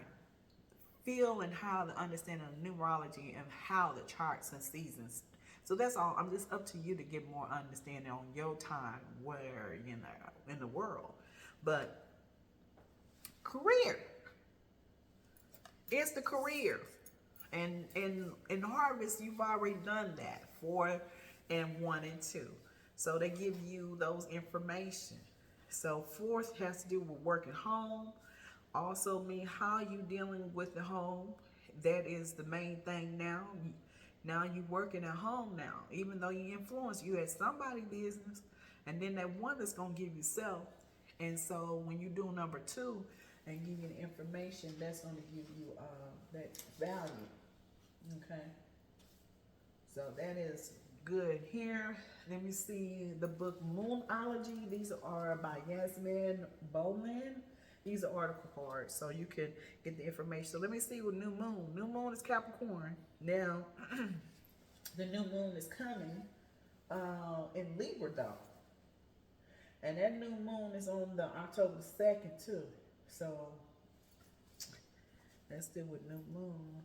feel and how to understand the numerology and how the charts and seasons. So that's all. I'm just up to you to get more understanding on your time where, you know, in the world. But career. It's the career. And in harvest, you've already done that. 4 and 1 and 2. So they give you those information. So fourth has to do with work at home. Also mean how you dealing with the home. That is the main thing now. Now you working at home now. Even though you influence, you had somebody business. And then that one that's going to give you self. And so when you do number two and give you the information, that's going to give you that value. Okay. So that is good here. Let me see the book Moonology. These are by Yasmin Bowman. These are article cards, so you can get the information. So let me see with New Moon. New Moon is Capricorn. Now, the New Moon is coming in Libra, though. And that New Moon is on the October 2nd, too. So, let's deal with New Moon.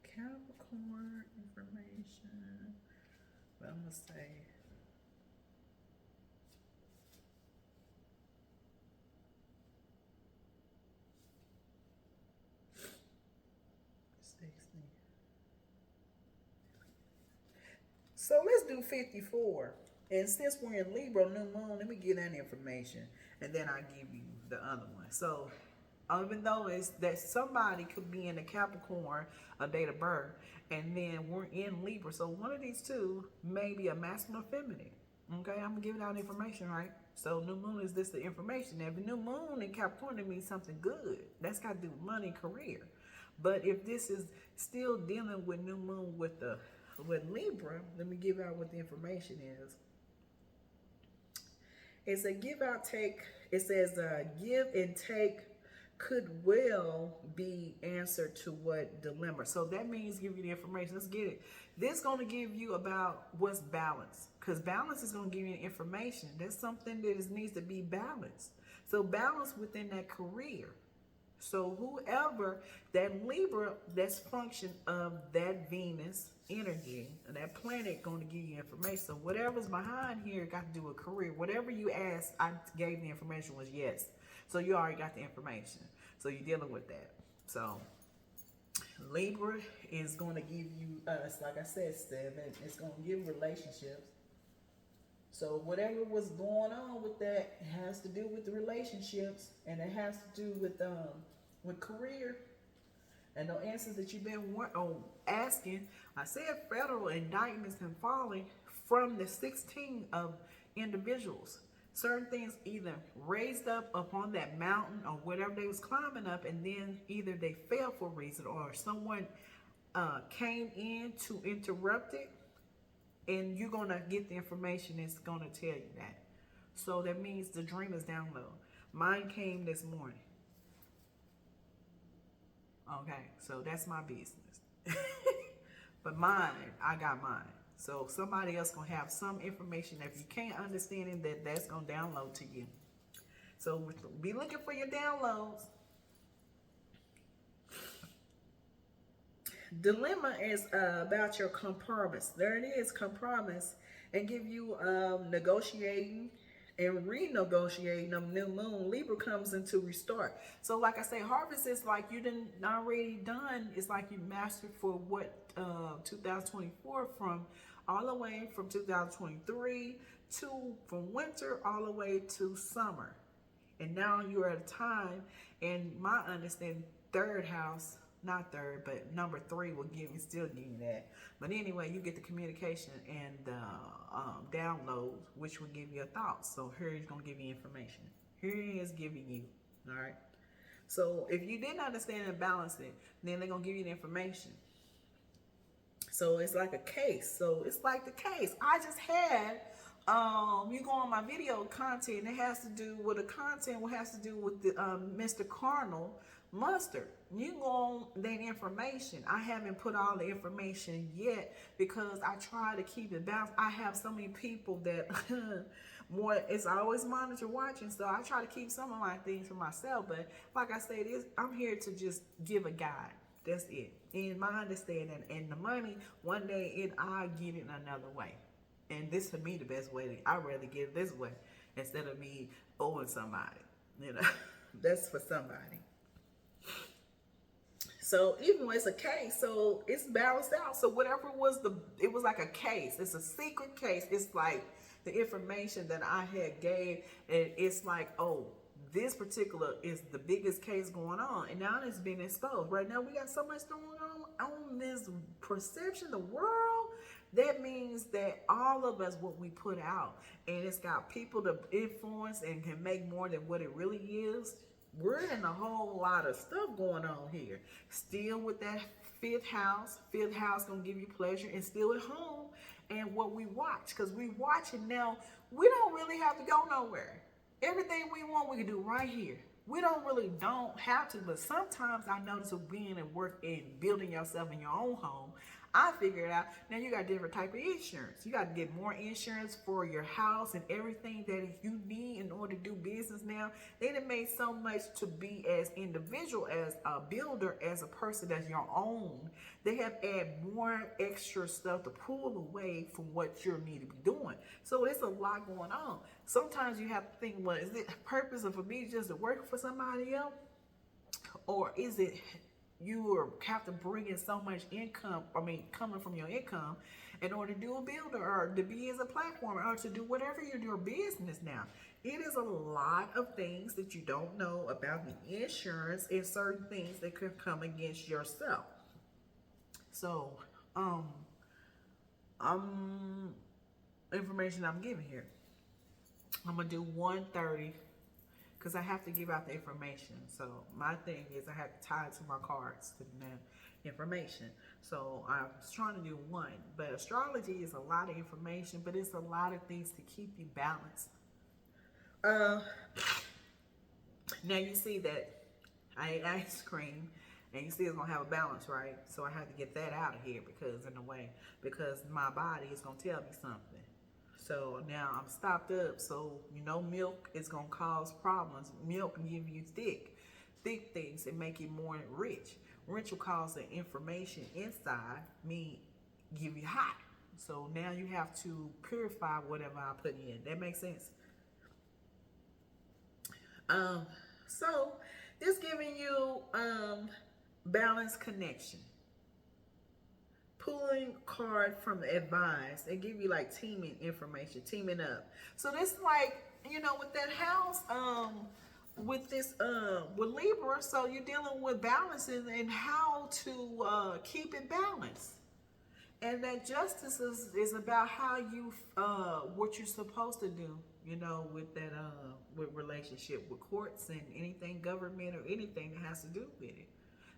Capricorn information. But I'm going to say... So let's do 54. And since we're in Libra, New Moon, let me get that information. And then I'll give you the other one. So even though it's that somebody could be in a Capricorn, a date of birth, and then we're in Libra. So one of these two may be a masculine or feminine. Okay, I'm giving out information, right? So New Moon is this the information. Now, if the New Moon in Capricorn, it means something good. That's got to do with money and career. But if this is still dealing with New Moon with Libra, let me give out what the information is. It's a give out take. It says give and take could well be answer to what dilemma. So that means give you the information. Let's get it. This is going to give you about what's balance, because balance is going to give you information. There's something that needs to be balanced. So balance within that career. So whoever that Libra, that's function of that Venus energy, and that planet going to give you information. So whatever's behind here got to do with career. Whatever you asked, I gave the information was yes. So you already got the information. So you're dealing with that. So Libra is going to give you, like I said, 7. It's going to give relationships. So whatever was going on with that has to do with the relationships, and it has to do with career. And the answers that you've been asking, I said federal indictments and falling from the 16 of individuals. Certain things either raised up upon that mountain or whatever they was climbing up, and then either they fell for a reason or someone came in to interrupt it, and you're going to get the information that's going to tell you that. So that means the dream is download. Mine came this morning. Okay, so that's my business. But mine, I got mine. So somebody else going to have some information. If you can't understand it, that's going to download to you. So be looking for your downloads. Dilemma is about your compromise. There it is, compromise. And give you negotiating and renegotiating of New Moon. Libra comes into restart. So like I say, harvest is like you didn't already done. It's like you mastered for what 2024 from all the way from 2023 to from winter all the way to summer. And now you're at a time, and my understanding, third house, not third, but number 3 will still give you that. But anyway, you get the communication and download, which will give you a thought. So here he's going to give you information. Here he is giving you, all right? So if you didn't understand and balance it, then they're going to give you the information. So it's like a case. So it's like the case. I just had, you go on my video content, it has to do with the content, what has to do with the Mr. Cardinal Mustard. You go on that information. I haven't put all the information yet because I try to keep it balanced. I have so many people that more, it's always monitor watching, so I try to keep some of my things for myself. But like I said, I'm here to just give a guide. That's it. In my understanding, and the money, one day I'll get it another way. And this to me the best way. I'd rather get it this way instead of me owing somebody. You know, that's for somebody. So even when it's a case, so it's balanced out. So whatever was it was like a case. It's a secret case. It's like the information that I had gave, and it's like, oh, this particular is the biggest case going on, and now it's been exposed. Right now, we got so much going on this perception, the world. That means that all of us, what we put out, and it's got people to influence and can make more than what it really is. We're in a whole lot of stuff going on here. Still with that fifth house gonna give you pleasure, and still at home. And what we watch, because we watch it now, we don't really have to go nowhere. Everything we want, we can do right here. We don't have to, but sometimes I notice with being and work and building yourself in your own home, I figured out, now you got different type of insurance. You got to get more insurance for your house and everything that you need in order to do business now. They done made so much to be as individual, as a builder, as a person that's your own. They have added more extra stuff to pull away from what you need to be doing. So it's a lot going on. Sometimes you have to think, well, is it purpose for me just to work for somebody else? Or is it you have to bring in so much income, coming from your income, in order to do a builder or to be as a platform or to do whatever you're doing business now. It is a lot of things that you don't know about the insurance and certain things that could come against yourself. So, information I'm giving here. I'm gonna do 130. Because I have to give out the information. So my thing is I have to tie it to my cards to the information. So I was trying to do one. But astrology is a lot of information, but it's a lot of things to keep you balanced. Now you see that I ate ice cream, and you see it's going to have a balance, right? So I have to get that out of here because my body is going to tell me something. So now I'm stopped up. So, milk is going to cause problems. Milk can give you thick things and make it more rich. Rich will cause the information inside, give you hot. So now you have to purify whatever I put in. That makes sense? So this giving you balanced connection. Pulling card from advice. They give you like teaming information, teaming up. So this like, with that house, with this, with Libra, so you're dealing with balances and how to keep it balanced. And that justice is about how you, what you're supposed to do, with that, with relationship with courts and anything government or anything that has to do with it.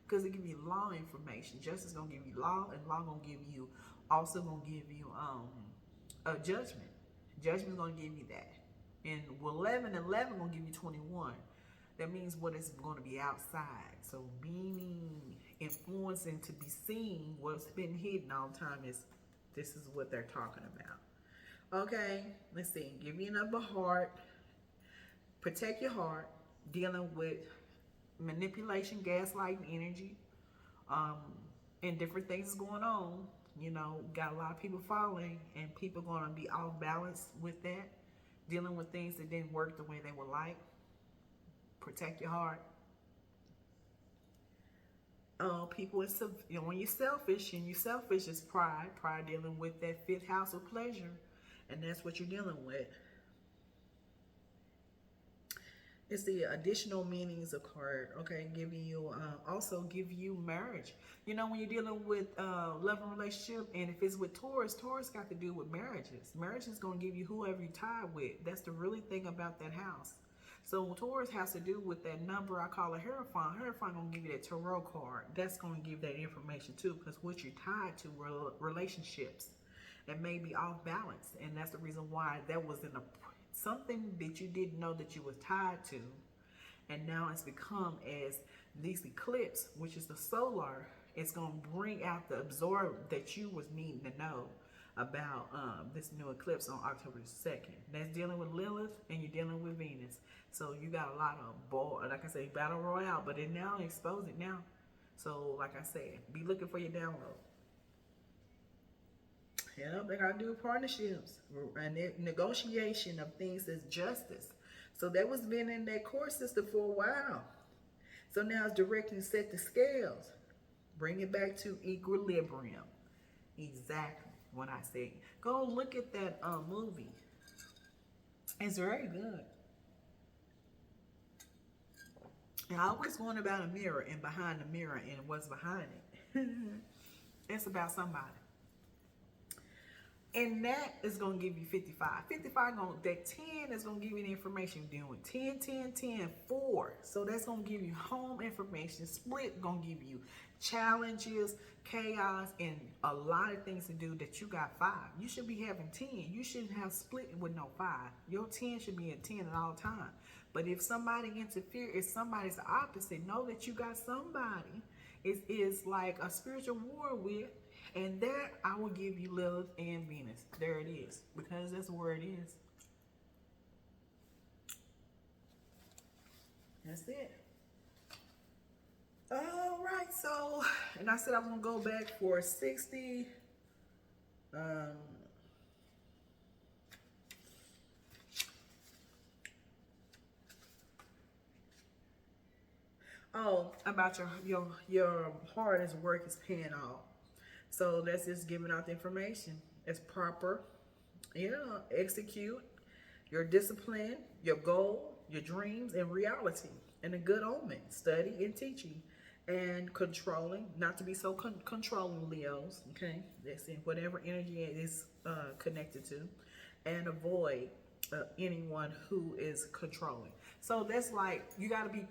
Because it give you law information. Justice gonna give you law, and law gonna give you a judgment. Judgment's gonna give you that. And 11 gonna give you 21. That means what is gonna be outside. So meaning influencing to be seen, what's been hidden all the time this is what they're talking about. Okay, let's see. Give you another heart. Protect your heart. Dealing with manipulation, gaslighting energy, and different things going on. Got a lot of people following, and people going to be off balance with that, dealing with things that didn't work the way they would like. Protect your heart. People, when you're selfish, and you're selfish is pride. Pride dealing with that fifth house of pleasure, and that's what you're dealing with. It's the additional meanings of card, okay? Giving you, also give you marriage. When you're dealing with love and relationship, and if it's with Taurus got to do with marriages. Marriage is going to give you whoever you tie with. That's the really thing about that house. So Taurus has to do with that number I call a Hierophant. Hierophant going to give you that tarot card. That's going to give that information too, because what you're tied to relationships that may be off balance. And that's the reason why that was in something that you didn't know that you was tied to, and now it's become as this eclipse, which is the solar. It's going to bring out the absorb that you was needing to know about this new eclipse on October 2nd. That's dealing with Lilith, and you're dealing with Venus. So you got a lot of like I say, battle royale, but it now expose it now. So like I said, be looking for your download. They got to do partnerships and negotiation of things as justice. So that was been in that court system for a while. So now it's directing set the scales. Bring it back to equilibrium. Exactly what I said. Go look at that movie. It's very good. And I always wonder about a mirror and behind the mirror and what's behind it. It's about somebody. And that is going to give you 55. 55, that 10 is going to give you the information you're doing. 10, 10, 10, 4. So that's going to give you home information. Split going to give you challenges, chaos, and a lot of things to do that you got 5. You should be having 10. You shouldn't have split with no 5. Your 10 should be at 10 at all times. But if somebody interferes, if somebody's the opposite, know that you got somebody. It is like a spiritual war with. And that I will give you Lilith and Venus. There it is. Because that's where it is. That's it. All right. So, and I said I was going to go back for 60. About your hardest work is paying off. So that's just giving out the information. It's proper. Yeah, execute your discipline, your goal, your dreams, and reality. And a good omen. Study and teaching. And controlling. Not to be so controlling, Leos. Okay? That's in whatever energy it is connected to. And avoid anyone who is controlling. So that's like, you got to be...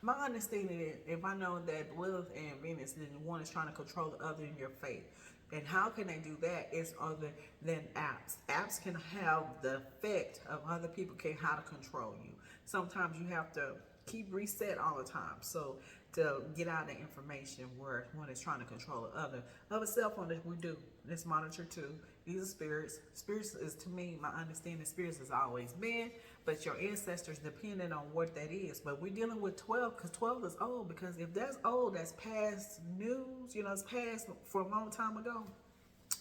My understanding is, if I know that Lilith and Venus, then one is trying to control the other in your faith. And how can they do that? It's other than apps. Apps can have the effect of other people how to control you. Sometimes you have to keep reset all the time. So to get out the information where one is trying to control the other. Other cell phone that we do, it's monitor too. These are spirits. Spirits is, to me, my understanding, spirits has always been, but your ancestors depending on what that is. But we're dealing with 12 because 12 is old. Because if that's old, that's past news, it's past for a long time ago.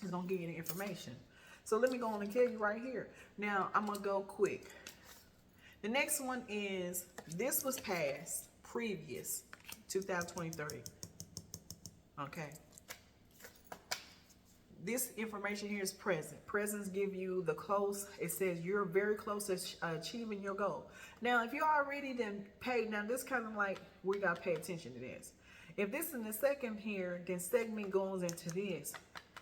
It's going to give you the information. So let me go on and tell you right here. Now, I'm going to go quick. The next one is, this was past, previous, 2023. Okay. This information here is present. Presents give you the close. It says you're very close to achieving your goal. Now, if you already then paid, now this kind of like, we got to pay attention to this. If this is in the second here, then segment goes into this.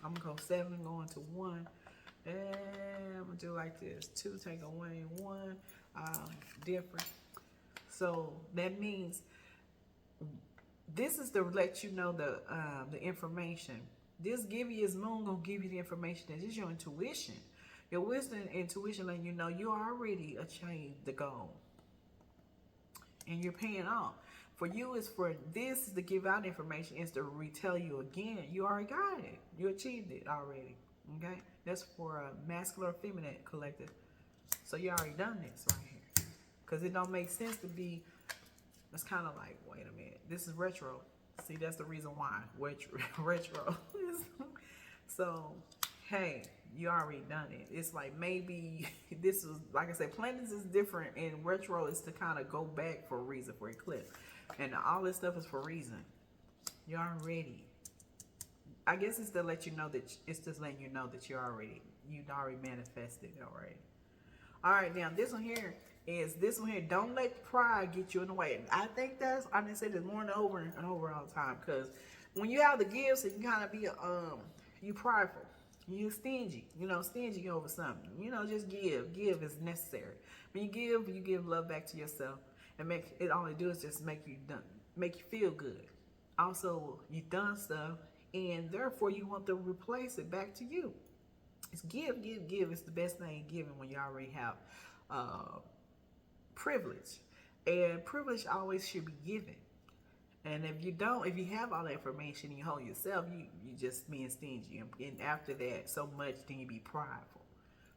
I'm going to go 7 going to 1. And I'm going to do like this. 2 take away 1. Different. So that means this is to let you know the information. This give you his moon gonna give you the information. That is your intuition. Your wisdom and intuition letting you know you already achieved the goal. And you're paying off. For you is for this to give out information is to retell you again. You already got it. You achieved it already. Okay? That's for a masculine or feminine collective. So you already done this right here. Because it don't make sense to be, it's kind of like, wait a minute. This is retro. See, that's the reason why. Retro. So, hey, you already done it. It's like maybe this is, like I said, planets is different, and retro is to kind of go back for a reason, for eclipse. And all this stuff is for a reason. You're already. I guess it's to let you know that, it's just letting you know that you'd already manifested already. All right, now this one here is don't let pride get you in the way. I think that's, I didn't say this more than over and over all the time, because when you have the gifts, it can kind of be you prideful, you stingy, stingy over something. Just give is necessary. When you give love back to yourself, and make it, all it do is just make you feel good. Also, you done stuff, and therefore you want to replace it back to you. It's give. It's the best thing giving when you already have privilege. And privilege always should be given. And if you have all the information and you hold yourself, you just being stingy. And after that, so much, then you be prideful.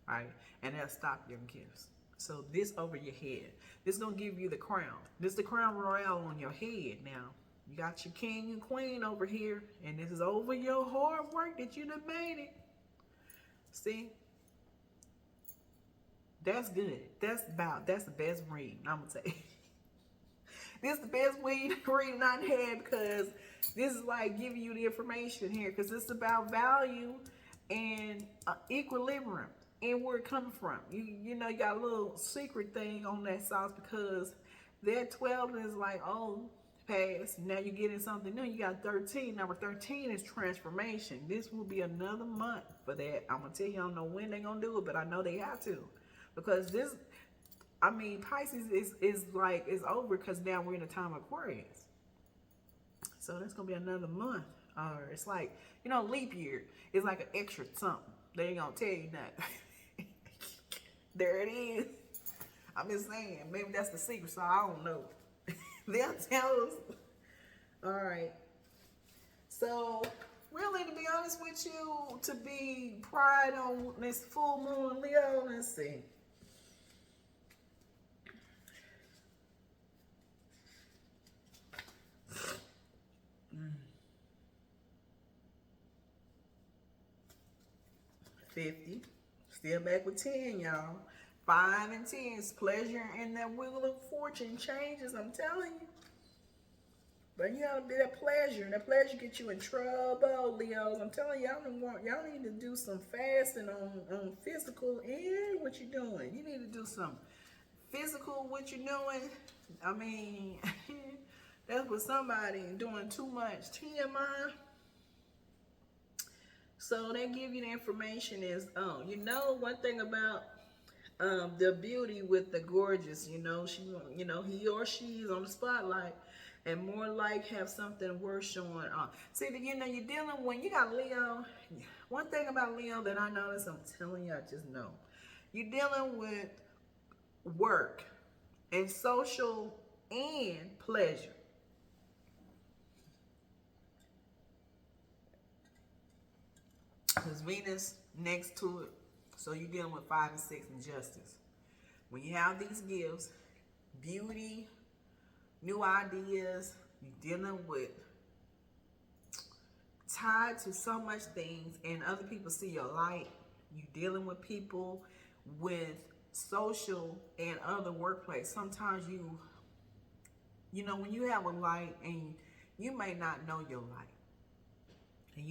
Right? And that'll stop your gifts. So this over your head. This is going to give you the crown. This is the crown royale on your head now. You got your king and queen over here. And this is over your hard work that you done made it. See? That's good. That's the best read, I'm going to say. This is the best reading I had, because this is like giving you the information here, because it's about value and equilibrium and where it coming from. You know, you got a little secret thing on that sauce, because that 12 is like, oh, past. Now you're getting something new. You got 13. Number 13 is transformation. This will be another month for that. I'm going to tell you, I don't know when they're going to do it, but I know they have to. Because this, I mean, Pisces is like, it's over, because now we're in the time of Aquarius. So that's going to be another month. It's like, you know, leap year. It's like an extra something. They ain't going to tell you nothing. There it is. I'm just saying, maybe that's the secret, so I don't know. They'll tell us. All right. So, really, to be honest with you, to be pride on this full moon, Leo, let's see. Mm. 50. Still back with 10, y'all. 5 and 10 is pleasure, and that wheel of fortune changes, I'm telling you. But you gotta be that pleasure. That pleasure gets you in trouble, Leos. I'm telling you, y'all need to do some fasting on physical and what you're doing. You need to do some physical, what you're doing. I mean, that's what somebody doing too much TMI. So they give you the information is, oh, you know, one thing about the beauty with the gorgeous, you know, he or she is on the spotlight, and more like have something worth showing off. See, you know, you're dealing, when you got Leo, one thing about Leo that I notice, I'm telling you, I just know, you're dealing with work and social and pleasure. Because Venus next to it, so you're dealing with 5 and 6 in justice. When you have these gifts, beauty, new ideas, you're dealing with tied to so much things, and other people see your light. You're dealing with people with social and other workplace. Sometimes you know, when you have a light and you may not know your light, and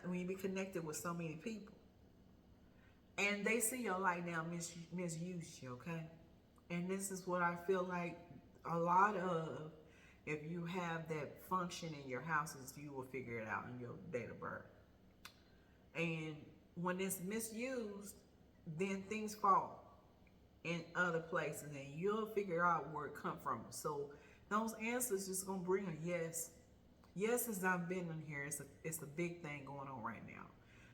when you be connected with so many people, and they see your light now, misuse you, okay? And this is what I feel like a lot of, if you have that function in your houses, you will figure it out in your date of birth. And when it's misused, then things fall in other places, and you'll figure out where it come from. So those answers just gonna bring a yes. Yes, since I've been in here, it's a big thing going on right now.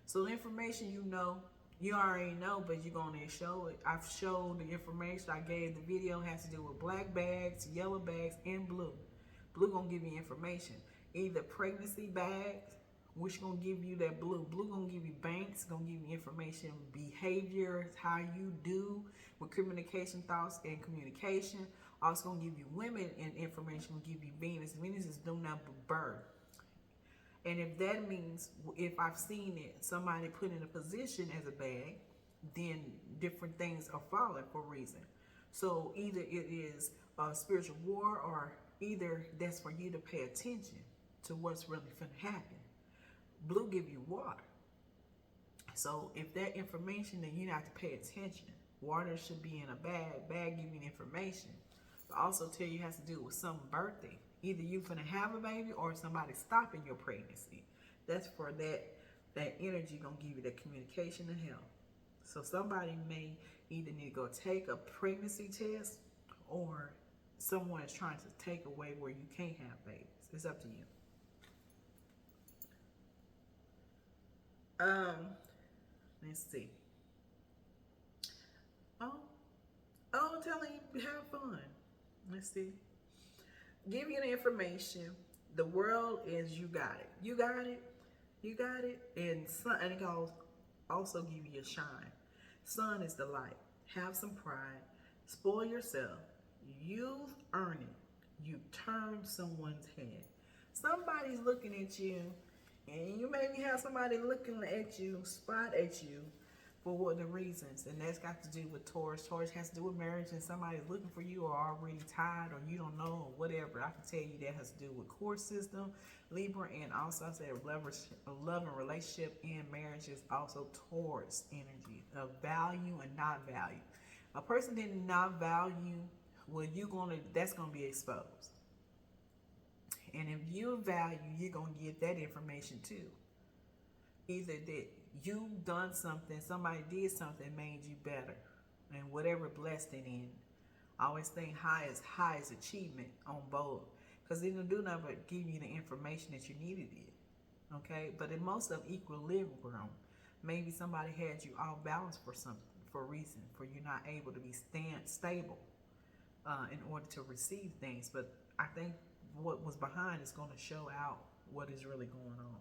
So the information, you know, you already know, but you're going to show it. I've showed the information. I gave the video has to do with black bags, yellow bags, and blue. Blue going to give you information. Either pregnancy bags, which going to give you that blue. Blue going to give you banks, going to give you information, behavior, how you do with communication, thoughts, and communication. Also going to give you women and information, going to give you Venus. Venus is doing that birth. And if that means, if I've seen it, somebody put in a position as a bag, then different things are falling for a reason. So either it is a spiritual war, or either that's for you to pay attention to what's really going to happen. Blue give you water. So if that information, then you have to pay attention. Water should be in a bag. Bag give you information. But also tell you it has to do with some birthday. Either you're going to have a baby or somebody stopping your pregnancy. That's for that energy going to give you that communication and health. So somebody may either need to go take a pregnancy test, or someone is trying to take away where you can't have babies. It's up to you. Let's see. Oh, I'm telling you, have fun. Let's see. Give you the information. The world is, you got it. You got it. You got it. And sun, and it goes also give you a shine. Sun is the light. Have some pride. Spoil yourself. You earn it. You turn someone's head. Somebody's looking at you, and you maybe have somebody looking at you, spot at you, for what the reasons, and that's got to do with Taurus. Taurus has to do with marriage, and somebody's looking for you, or already tied, or you don't know, or whatever. I can tell you that has to do with court system, Libra, and also I said love and relationship and marriage is also Taurus energy of value and not value. A person that not value, well, that's gonna be exposed. And if you value, you're gonna get that information too. Either that you done something, somebody did something, made you better, and whatever blessed it in. I always think high is achievement on both, because it don't do nothing but give you the information that you needed it. Okay, but in most of equilibrium, maybe somebody had you off balance for something, for a reason, for you not able to be stable in order to receive things. But I think what was behind is going to show out what is really going on.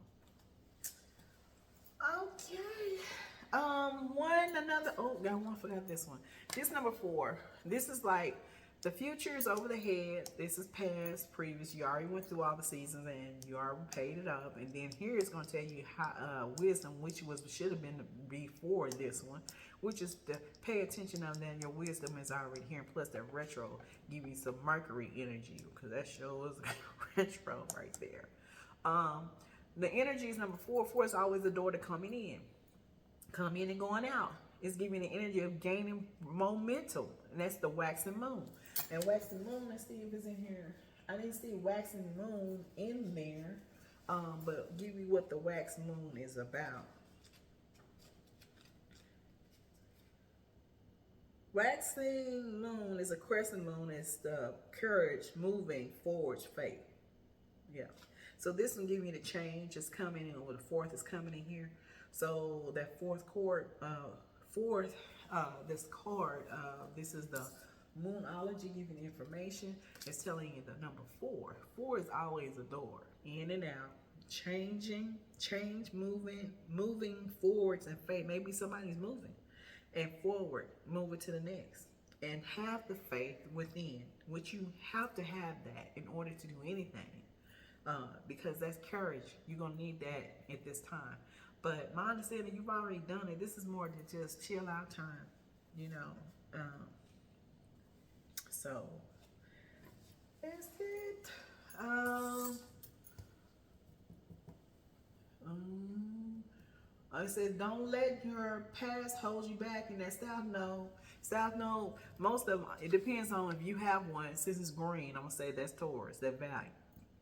Okay. I forgot this one. This number 4. This is like the future is over the head. This is past, previous. You already went through all the seasons and you already paid it up. And then here it's going to tell you how wisdom, which should have been before this one, which is to pay attention of that. Your wisdom is already here. And plus that retro give you some Mercury energy, because that shows retro right there. The energy is number 4. 4 is always the door to coming in and going out. It's giving the energy of gaining momentum, and that's the waxing moon. And waxing moon, let's see if it's in here. I didn't see waxing moon in there, but give you what the wax moon is about. Waxing moon is a crescent moon. It's the courage, moving forward, faith. Yeah. So this will give you the change. It's coming in, or the 4th is coming in here. So that 4th chord, this card, this is the Moonology giving information. It's telling you the number 4. 4 is always a door, in and out, change, moving forwards and faith. Maybe somebody's moving and forward, moving to the next. And have the faith within, which you have to have that in order to do anything. Because that's courage. You're going to need that at this time. But my understanding, you've already done it. This is more than just chill out time, you know. So, that's it. I said, don't let your past hold you back in that South Node. South Node, most of them, it depends on if you have one. Since it's green, I'm going to say that's Taurus, that value.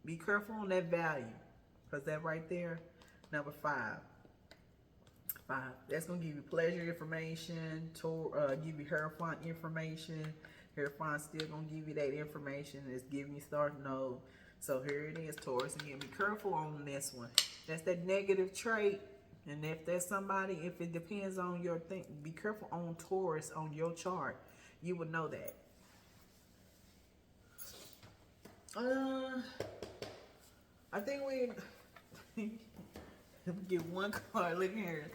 Be careful on that value, because that right there, number 5. 5. That's going to give you pleasure information, give you Hierophant information. Hierophant's still going to give you that information. It's giving you South Node. So here it is, Taurus. Again, be careful on this one. That's that negative trait. And if there's somebody, if it depends on your thing, be careful on Taurus on your chart. You would know that. I think we get one card. Look here,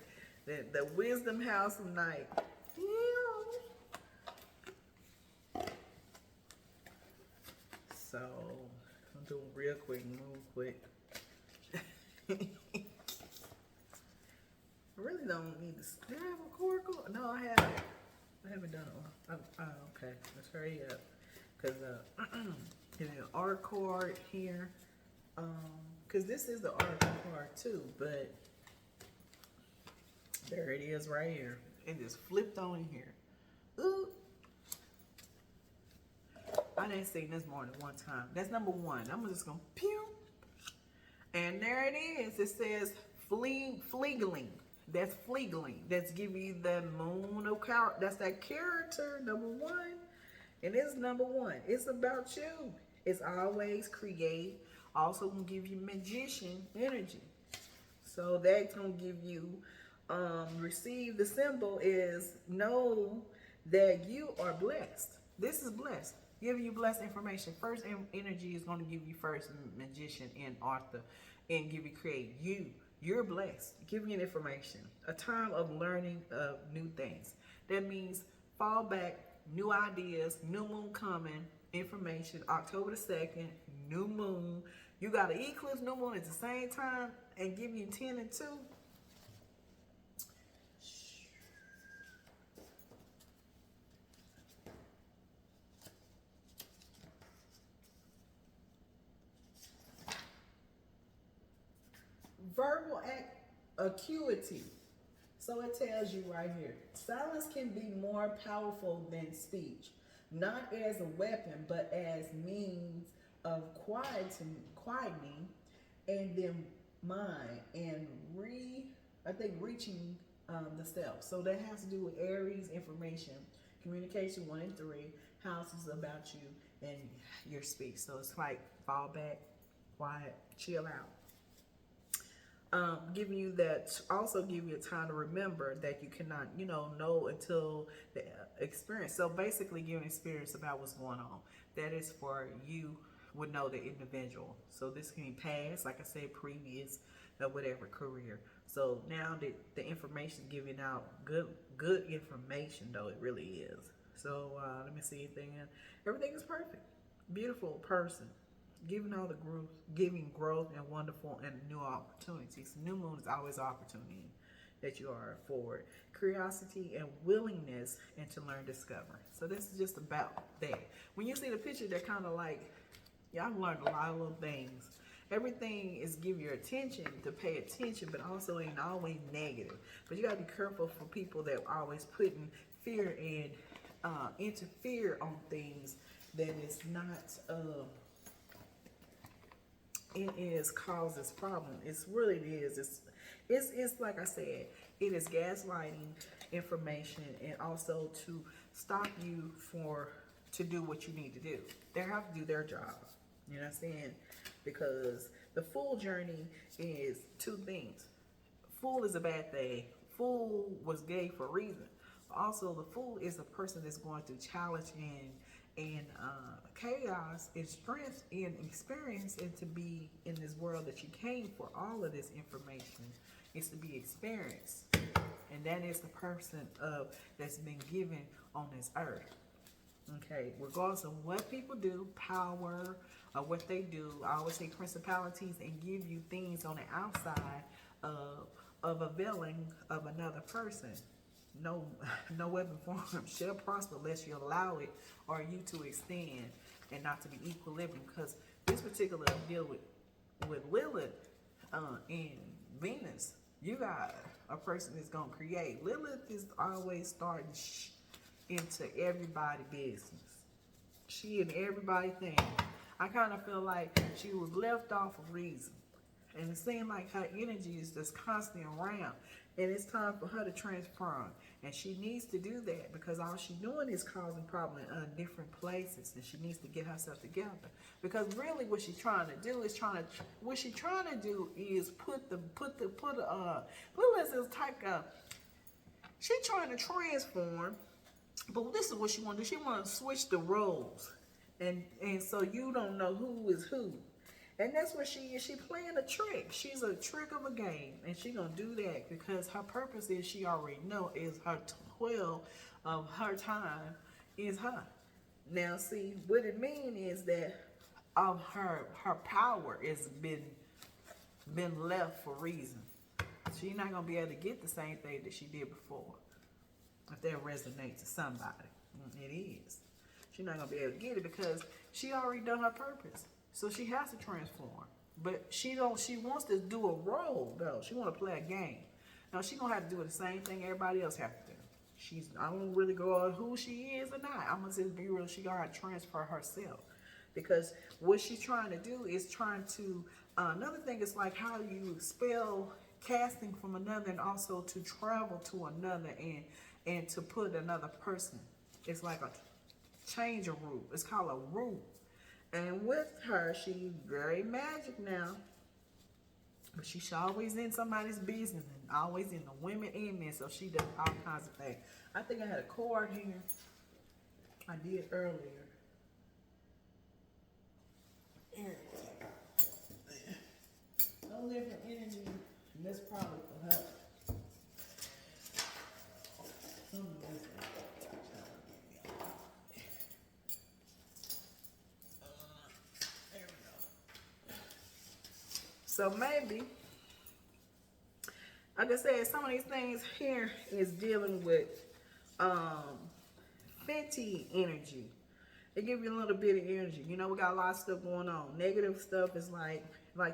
the Wisdom House of Night. So I'm doing real quick, move quick. I really don't need to. Did I have a coracle? No, I haven't. I haven't done it. Okay, let's hurry up, because there's an art card here. Because this is the oracle card too, but there it is right here. It just flipped on here. Ooh. I didn't see this more than one time. That's number 1. I'm just going to pew. And there it is. It says fleegling. That's fleegling. That's giving you the moon of character. That's that character, number 1. And it's number 1. It's about you. It's always create. Also gonna give you magician energy. So that's gonna give you receive the symbol is know that you are blessed. This is blessed. Giving you blessed information. First energy is gonna give you first magician and author and give you create you. You're blessed. Giving you information. A time of learning of new things. That means fall back, new ideas, new moon coming, information, October the 2nd, new moon. You got an eclipse, new moon at the same time, and give you 10 and 2. verbal acuity. So it tells you right here, silence can be more powerful than speech, not as a weapon, but as means of quietening and then mind and reaching the self. So that has to do with Aries information, communication 1 and 3, houses about you and your speech. So it's like fall back, quiet, chill out. Giving you that, also give you a time to remember that you cannot, know until the experience. So basically giving experience about what's going on. That is for you would know the individual. So this can be past, like I said, previous, whatever career. So now that the information is giving out good information, though it really is. So let me see anything. Everything is perfect. Beautiful person. Giving all the growth, giving growth and wonderful and new opportunities. New moon is always an opportunity that you are forward. Curiosity and willingness and to learn, discover. So this is just about that. When you see the picture, they're kind of like, I've learned a lot of little things. Everything is give your attention to pay attention, but also ain't always negative. But you gotta be careful for people that are always putting fear and interfere on things that is not. It is causes problem. It's really is. It's like I said. It is gaslighting information and also to stop you to do what you need to do. They have to do their job. You know what I'm saying? Because the fool journey is 2 things. Fool is a bad thing. Fool was gay for a reason. Also, the fool is a person that's going through challenge and chaos and strength and experience, and to be in this world that you came for. All of this information is to be experienced, and that is the person that's been given on this earth. Okay, regardless of what people do, power, or what they do, I always say principalities and give you things on the outside of a veiling of another person. No weapon formed shall prosper unless you allow it or you to extend and not to be equilibrium. Because this particular deal with Lilith and Venus, you got a person that's going to create. Lilith is always starting into everybody's business. She and everybody thing. I kind of feel like she was left off a reason. And it seems like her energy is just constantly around. And it's time for her to transform. And she needs to do that because all she's doing is causing problems in different places. And she needs to get herself together. Because really what she's trying to do is Lilith is type of, she's trying to transform. But this is what she want to do. She want to switch the roles. And so you don't know who is who. And that's what she is. She playing a trick. She's a trick of a game. And she going to do that because her purpose is, she already know, is her 12 of her time is her. Now, see, what it means is that her power is been left for reason. She's not going to be able to get the same thing that she did before. If that resonates to somebody. It is. She's not going to be able to get it because she already done her purpose. So she has to transform. But she wants to do a role, though. She want to play a game. Now, she going to have to do the same thing everybody else have to do. I don't really go on who she is or not. I'm going to just be real. She got to transfer herself. Because what she's trying to do is trying to, another thing is like how you expel casting from another and also to travel to another and to put another person. It's like a change of route. It's called a route. And with her, she's very magic now. But she's always in somebody's business and always in the women and men. So she does all kinds of things. I think I had a cord here. I did earlier. No different energy. And that's probably for her. So maybe, like I said, some of these things here is dealing with Fenty energy. They give you a little bit of energy. You know, we got a lot of stuff going on. Negative stuff is like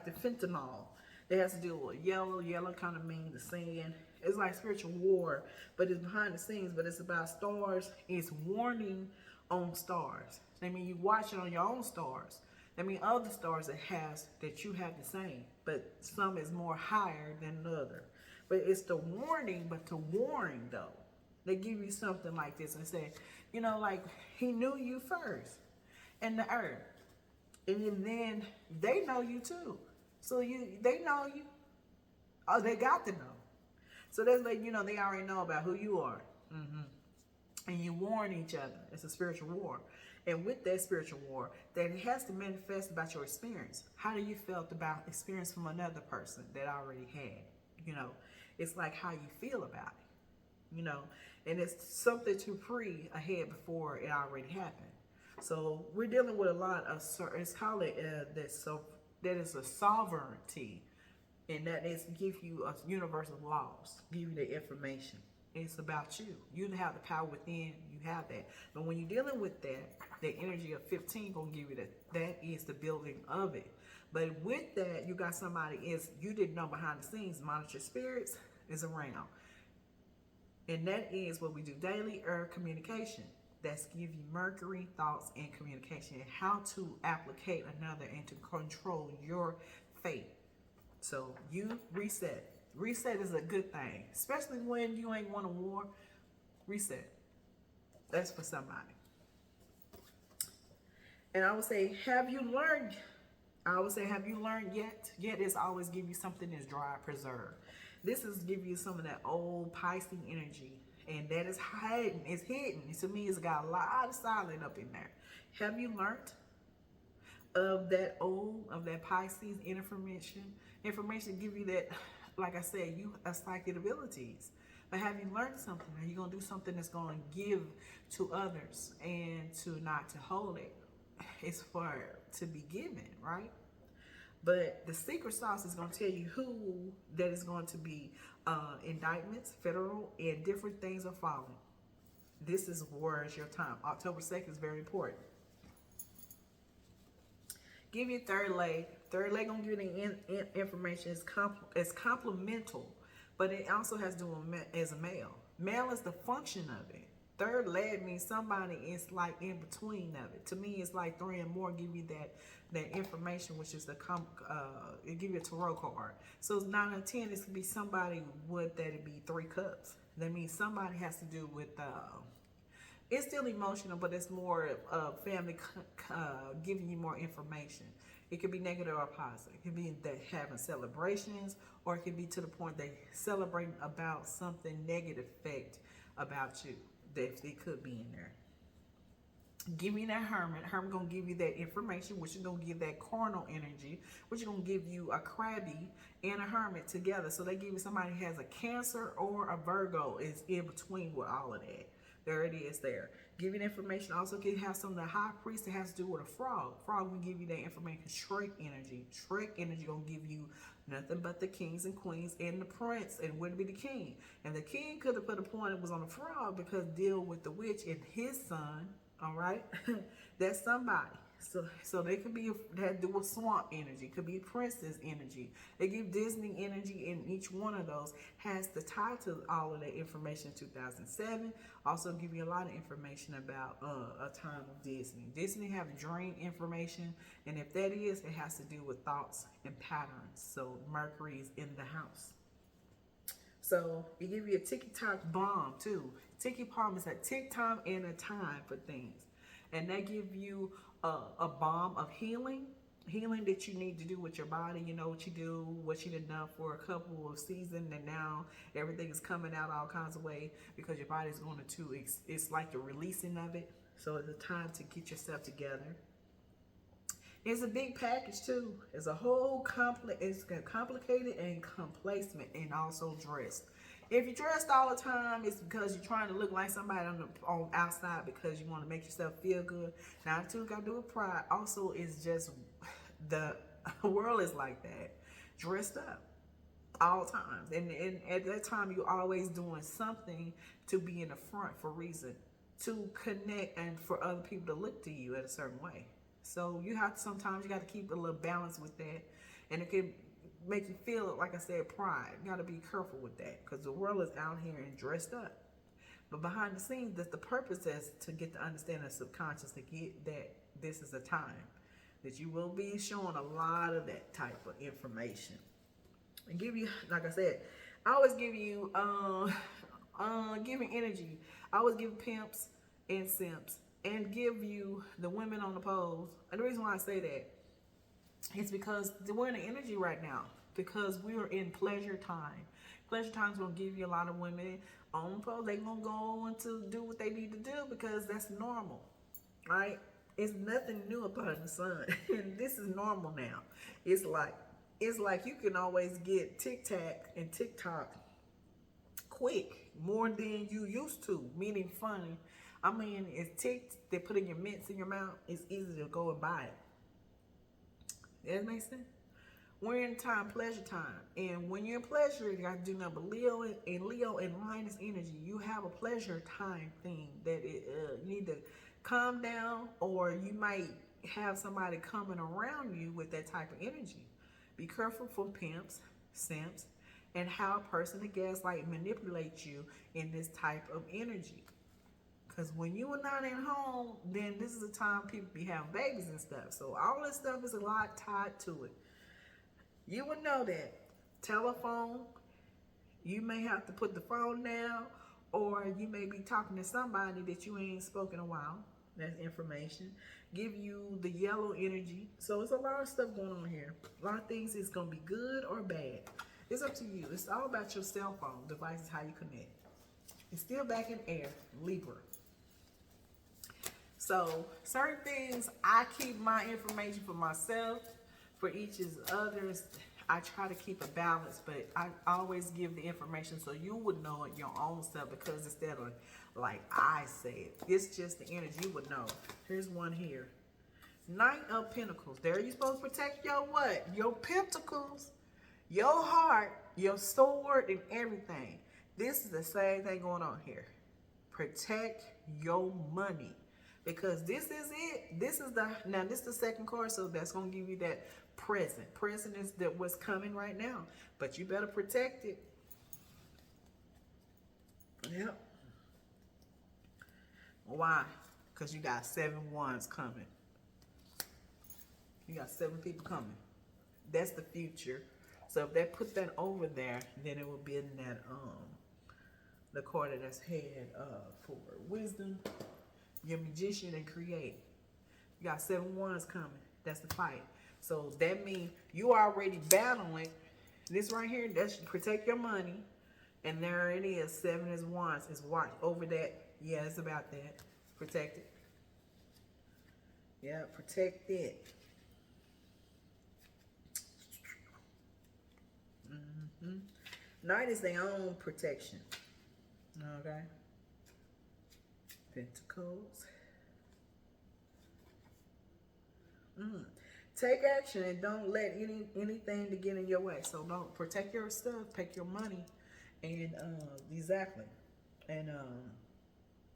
the fentanyl. It has to do with yellow. Yellow kind of means the sin. It's like spiritual war, but it's behind the scenes, but it's about stars. It's warning on stars. I mean, you watch it on your own stars. I mean, other stars that you have the same, but some is more higher than the other. But it's the warning, but the warning though. They give you something like this and say, you know, like he knew you first in the earth. And then they know you too. So they know you. Oh, they got to know. So that's like, you know, they already know about who you are. And you warn each other. It's a spiritual war. And with that spiritual war, that it has to manifest about your experience. How do you felt about experience from another person that already had? You know, it's like how you feel about it. You know, and it's something to pre ahead before it already happened. So we're dealing with a lot of, it's called it that is a sovereignty, and that is give you a universal laws, give you the information. It's about you. You have the power within. You have that. But when you're dealing with that, the energy of 15 gonna give you that. That is the building of it. But with that, you got somebody you didn't know behind the scenes. Monitor spirits is around, and that is what we do daily. Earth communication. That's give you Mercury thoughts and communication, and how to applicate another and to control your fate. So you reset. Reset is a good thing, especially when you ain't won a war. Reset. That's for somebody. And I would say, have you learned? I would say, have you learned yet? Yet is always give you something that's dry, preserved. This is give you some of that old Pisces energy, and that is hidden. It's hidden. To me, it's got a lot of silent up in there. Have you learned of that Pisces information? Information give you that. Like I said, you are psychic abilities. But have you learned something? Are you going to do something that's going to give to others and to not to hold it? It's for to be given, right? But the secret sauce is going to tell you who that is going to be indictments, federal, and different things are falling. This is where is your time. October 2nd is very important. Give you third leg. Third leg gonna give you the information. It's complemental, but it also has to do with as a male. Male is the function of it. Third leg means somebody is like in between of it. To me, it's like 3 and more give you that information, which is it give you a tarot card. So it's 9 and 10. This could be somebody with that'd be 3 cups. That means somebody has to do with. It's still emotional, but it's more family giving you more information. It could be negative or positive. It could be that having celebrations, or it could be to the point they celebrating about something negative effect about you. That it could be in there. Give me that hermit. Hermit gonna give you that information, which is gonna give that carnal energy, which is gonna give you a crabby and a hermit together. So they give you somebody who has a Cancer or a Virgo is in between with all of that. There it is there. Give you the information. Also can have some of the high priest that has to do with a frog. Frog will give you that information. Shrek energy. Shrek energy gonna give you nothing but the kings and queens and the prince and would be the king. And the king could have put a point it was on the frog because deal with the witch and his son. All right. That's somebody. So they could be that do with swamp energy, could be princess energy. They give Disney energy, and each one of those has the tie to all of that information. 2007 also give you a lot of information about a time of Disney. Disney have dream information, and if that is, it has to do with thoughts and patterns. So Mercury is in the house. So it give you a ticky-tock bomb too. Ticky bomb is a tick time and a time for things, and that give you a bomb of healing that you need to do with your body. You know what you do, what you done done for a couple of seasons, and now everything is coming out all kinds of way because your body's going to it's like the releasing of it. So it's a time to get yourself together. It's a big package too. It's a whole it's complicated and complacent and also dressed. If you're dressed all the time, it's because you're trying to look like somebody on outside because you want to make yourself feel good. Now, too, got to do with pride. Also, it's just the world is like that, dressed up all times. And at that time, you're always doing something to be in the front for reason, to connect and for other people to look to you at a certain way. So you have to, sometimes you got to keep a little balance with that. And it can make you feel, like I said, pride. You got to be careful with that, because the world is out here and dressed up. But behind the scenes, that's the purpose, is to get the understanding of subconscious, to get that this is a time that you will be showing a lot of that type of information. And give you, like I said, I always give you giving energy. I always give pimps and simps, and give you the women on the poles. And the reason why I say that is because we're in the energy right now, because we are in pleasure time. Pleasure time is going to give you a lot of women on the pole. They're going to go on to do what they need to do, because that's normal, right? It's nothing new upon the sun. And this is normal now. It's like you can always get tic-tac and TikTok quick, more than you used to, meaning funny. I mean, it's ticked, they put in your mints in your mouth, it's easy to go and buy it. Does that make sense? We're in time, pleasure time. And when you're in pleasure, you got to do nothing but Leo and Linus energy. You have a pleasure time thing that you need to calm down, or you might have somebody coming around you with that type of energy. Be careful for pimps, simps, and how a person to gaslight manipulate you in this type of energy. Because when you are not at home, then this is a time people be having babies and stuff. So all this stuff is a lot tied to it. You would know that. Telephone, you may have to put the phone down, or you may be talking to somebody that you ain't spoken a while. That's information. Give you the yellow energy. So it's a lot of stuff going on here. A lot of things is going to be good or bad. It's up to you. It's all about your cell phone devices, how you connect. It's still back in air, Libra. So certain things, I keep my information for myself. For each is others, I try to keep a balance, but I always give the information so you would know it your own self, because instead of like I say it, it's just the energy you would know. Here's one here. Knight of Pentacles. There you're supposed to protect your what? Your pentacles, your heart, your sword, and everything. This is the same thing going on here. Protect your money. Because this is it. This is the second card, so that's going to give you that present. Present is that what's coming right now. But you better protect it. Yep. Why? Because you got 7 wands coming. You got 7 people coming. That's the future. So if they put that over there, then it will be in that the card that's head for wisdom, your magician, and create. You got 7 wands coming. That's the fight. So that means you already battling. This right here, that's protect your money. And there it is, 7 is wands. It's watch over that. Yeah, it's about that. Protect it. Yeah, protect it. Knight is their own protection. Okay. Pentacles. Take action and don't let anything to get in your way. So don't protect your stuff, take your money, and exactly, and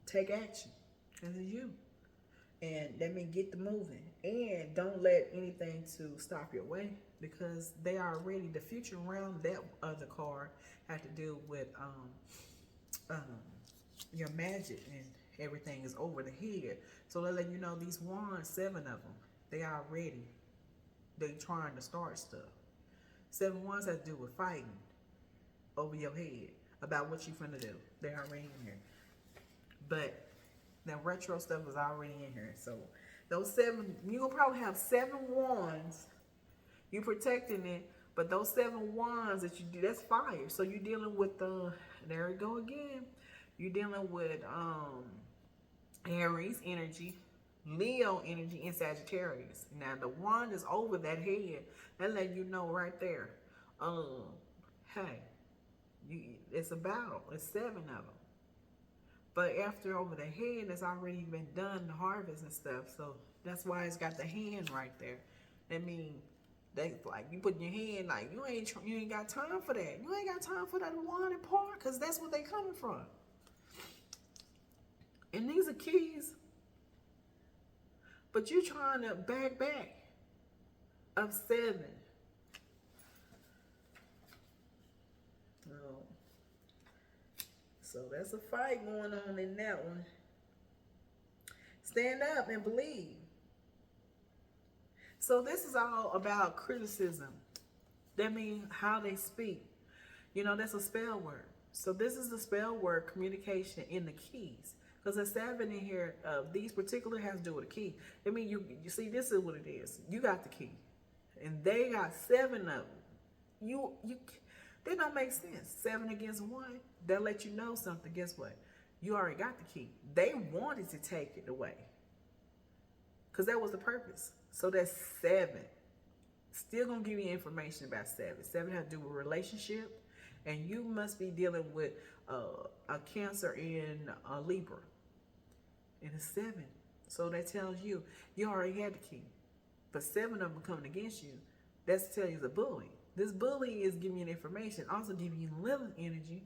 take action. This is you, and that means get the moving, and don't let anything to stop your way, because they are already the future round. That other card had to do with your magic, and everything is over the head. So they let you know these wands, 7 of them, they are ready. They trying to start stuff. 7 wands has to do with fighting over your head about what you finna do. They're already in here. But that retro stuff is already in here. So those 7, you'll probably have 7 wands. You protecting it, but those 7 wands that you do, that's fire. So you're dealing with there we go again. You're dealing with Aries energy, Leo energy, and Sagittarius. Now the wand is over that head. That let you know right there. Hey, it's a battle. It's 7 of them. But after over the head, it's already been done, the harvest and stuff. So that's why it's got the hand right there. That means they like you put your hand like you ain't got time for that. You ain't got time for that wand part, because that's what they coming from. And these are keys. But you're trying to back of 7. Oh. So that's a fight going on in that one. Stand up and believe. So this is all about criticism. That means how they speak. You know, that's a spell word. So this is the spell word communication in the keys. Because the 7 in here, these particular has to do with a key. I mean, you see, this is what it is. You got the key. And they got 7 of them. They don't make sense. 7 against 1, they'll let you know something. Guess what? You already got the key. They wanted to take it away. Because that was the purpose. So that's 7. Still going to give you information about 7. 7 has to do with relationship. And you must be dealing with a Cancer in Libra. And it's 7. So that tells you, you already had the key. But 7 of them coming against you, that's to tell you the bully. This bully is giving you information, also giving you Lilith energy.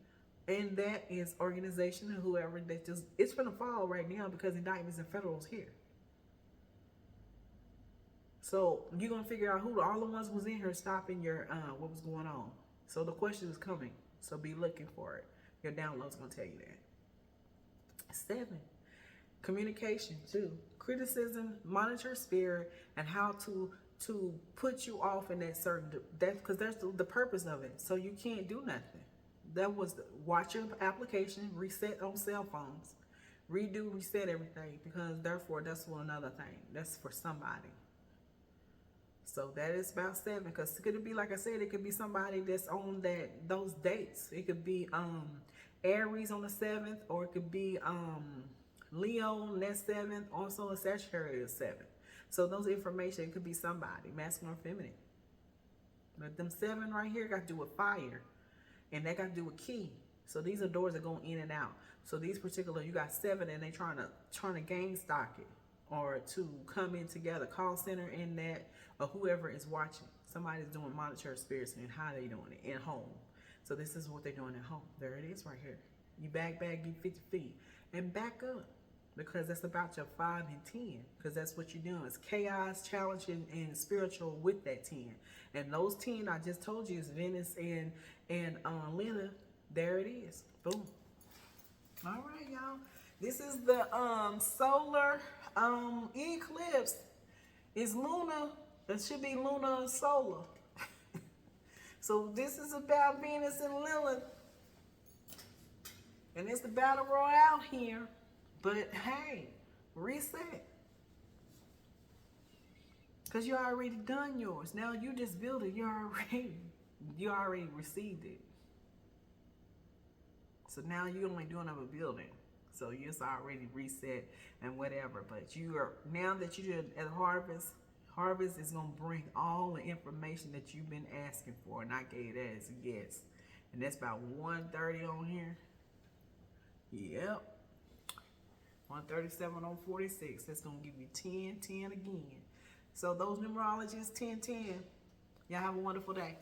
And that is organization and whoever that just, it's going to fall right now because indictments and federals here. So you're going to figure out who all the ones was in here stopping your, what was going on. So the question is coming. So be looking for it. Your download's going to tell you that. 7. Communication, 2. Criticism, monitor spirit, and how to put you off in that certain, because that's the purpose of it. So you can't do nothing. That was, watch your application, reset on cell phones, reset everything, because therefore that's for another thing. That's for somebody. So that is about 7, because it could be, like I said, it could be somebody that's on those dates. It could be Aries on the 7th, or it could be Leo on that 7th, also a Sagittarius 7th. So those information, it could be somebody, masculine or feminine. But them 7 right here got to do with fire, and that got to do with key. So these are doors that go in and out. So these particular, you got 7, and they trying to gain stock it, or to come in together, call center in that, or whoever is watching. Somebody's doing monitor spirits and how they doing it in home. So this is what they're doing at home. There it is right here. You back, get 50 feet, and back up. Because that's about your 5 and 10. Because that's what you're doing. It's chaos, challenge, and spiritual with that 10. And those 10 I just told you is Venus and Luner. There it is. Boom. All right, y'all. This is the solar eclipse. It's Lunar. It should be Lunar solar. So this is about Venus and Lilith. And it's the battle royale here. But hey, reset. Because you already done yours. Now you just build it. You already received it. So now you're only doing up a building. So it's already reset and whatever. But you are, now that you did at harvest is going to bring all the information that you've been asking for. And I gave that as a yes. And that's about 130 on here. Yep. 137 on 46. That's going to give you 10, 10 again. So those numerologies, 10, 10. Y'all have a wonderful day.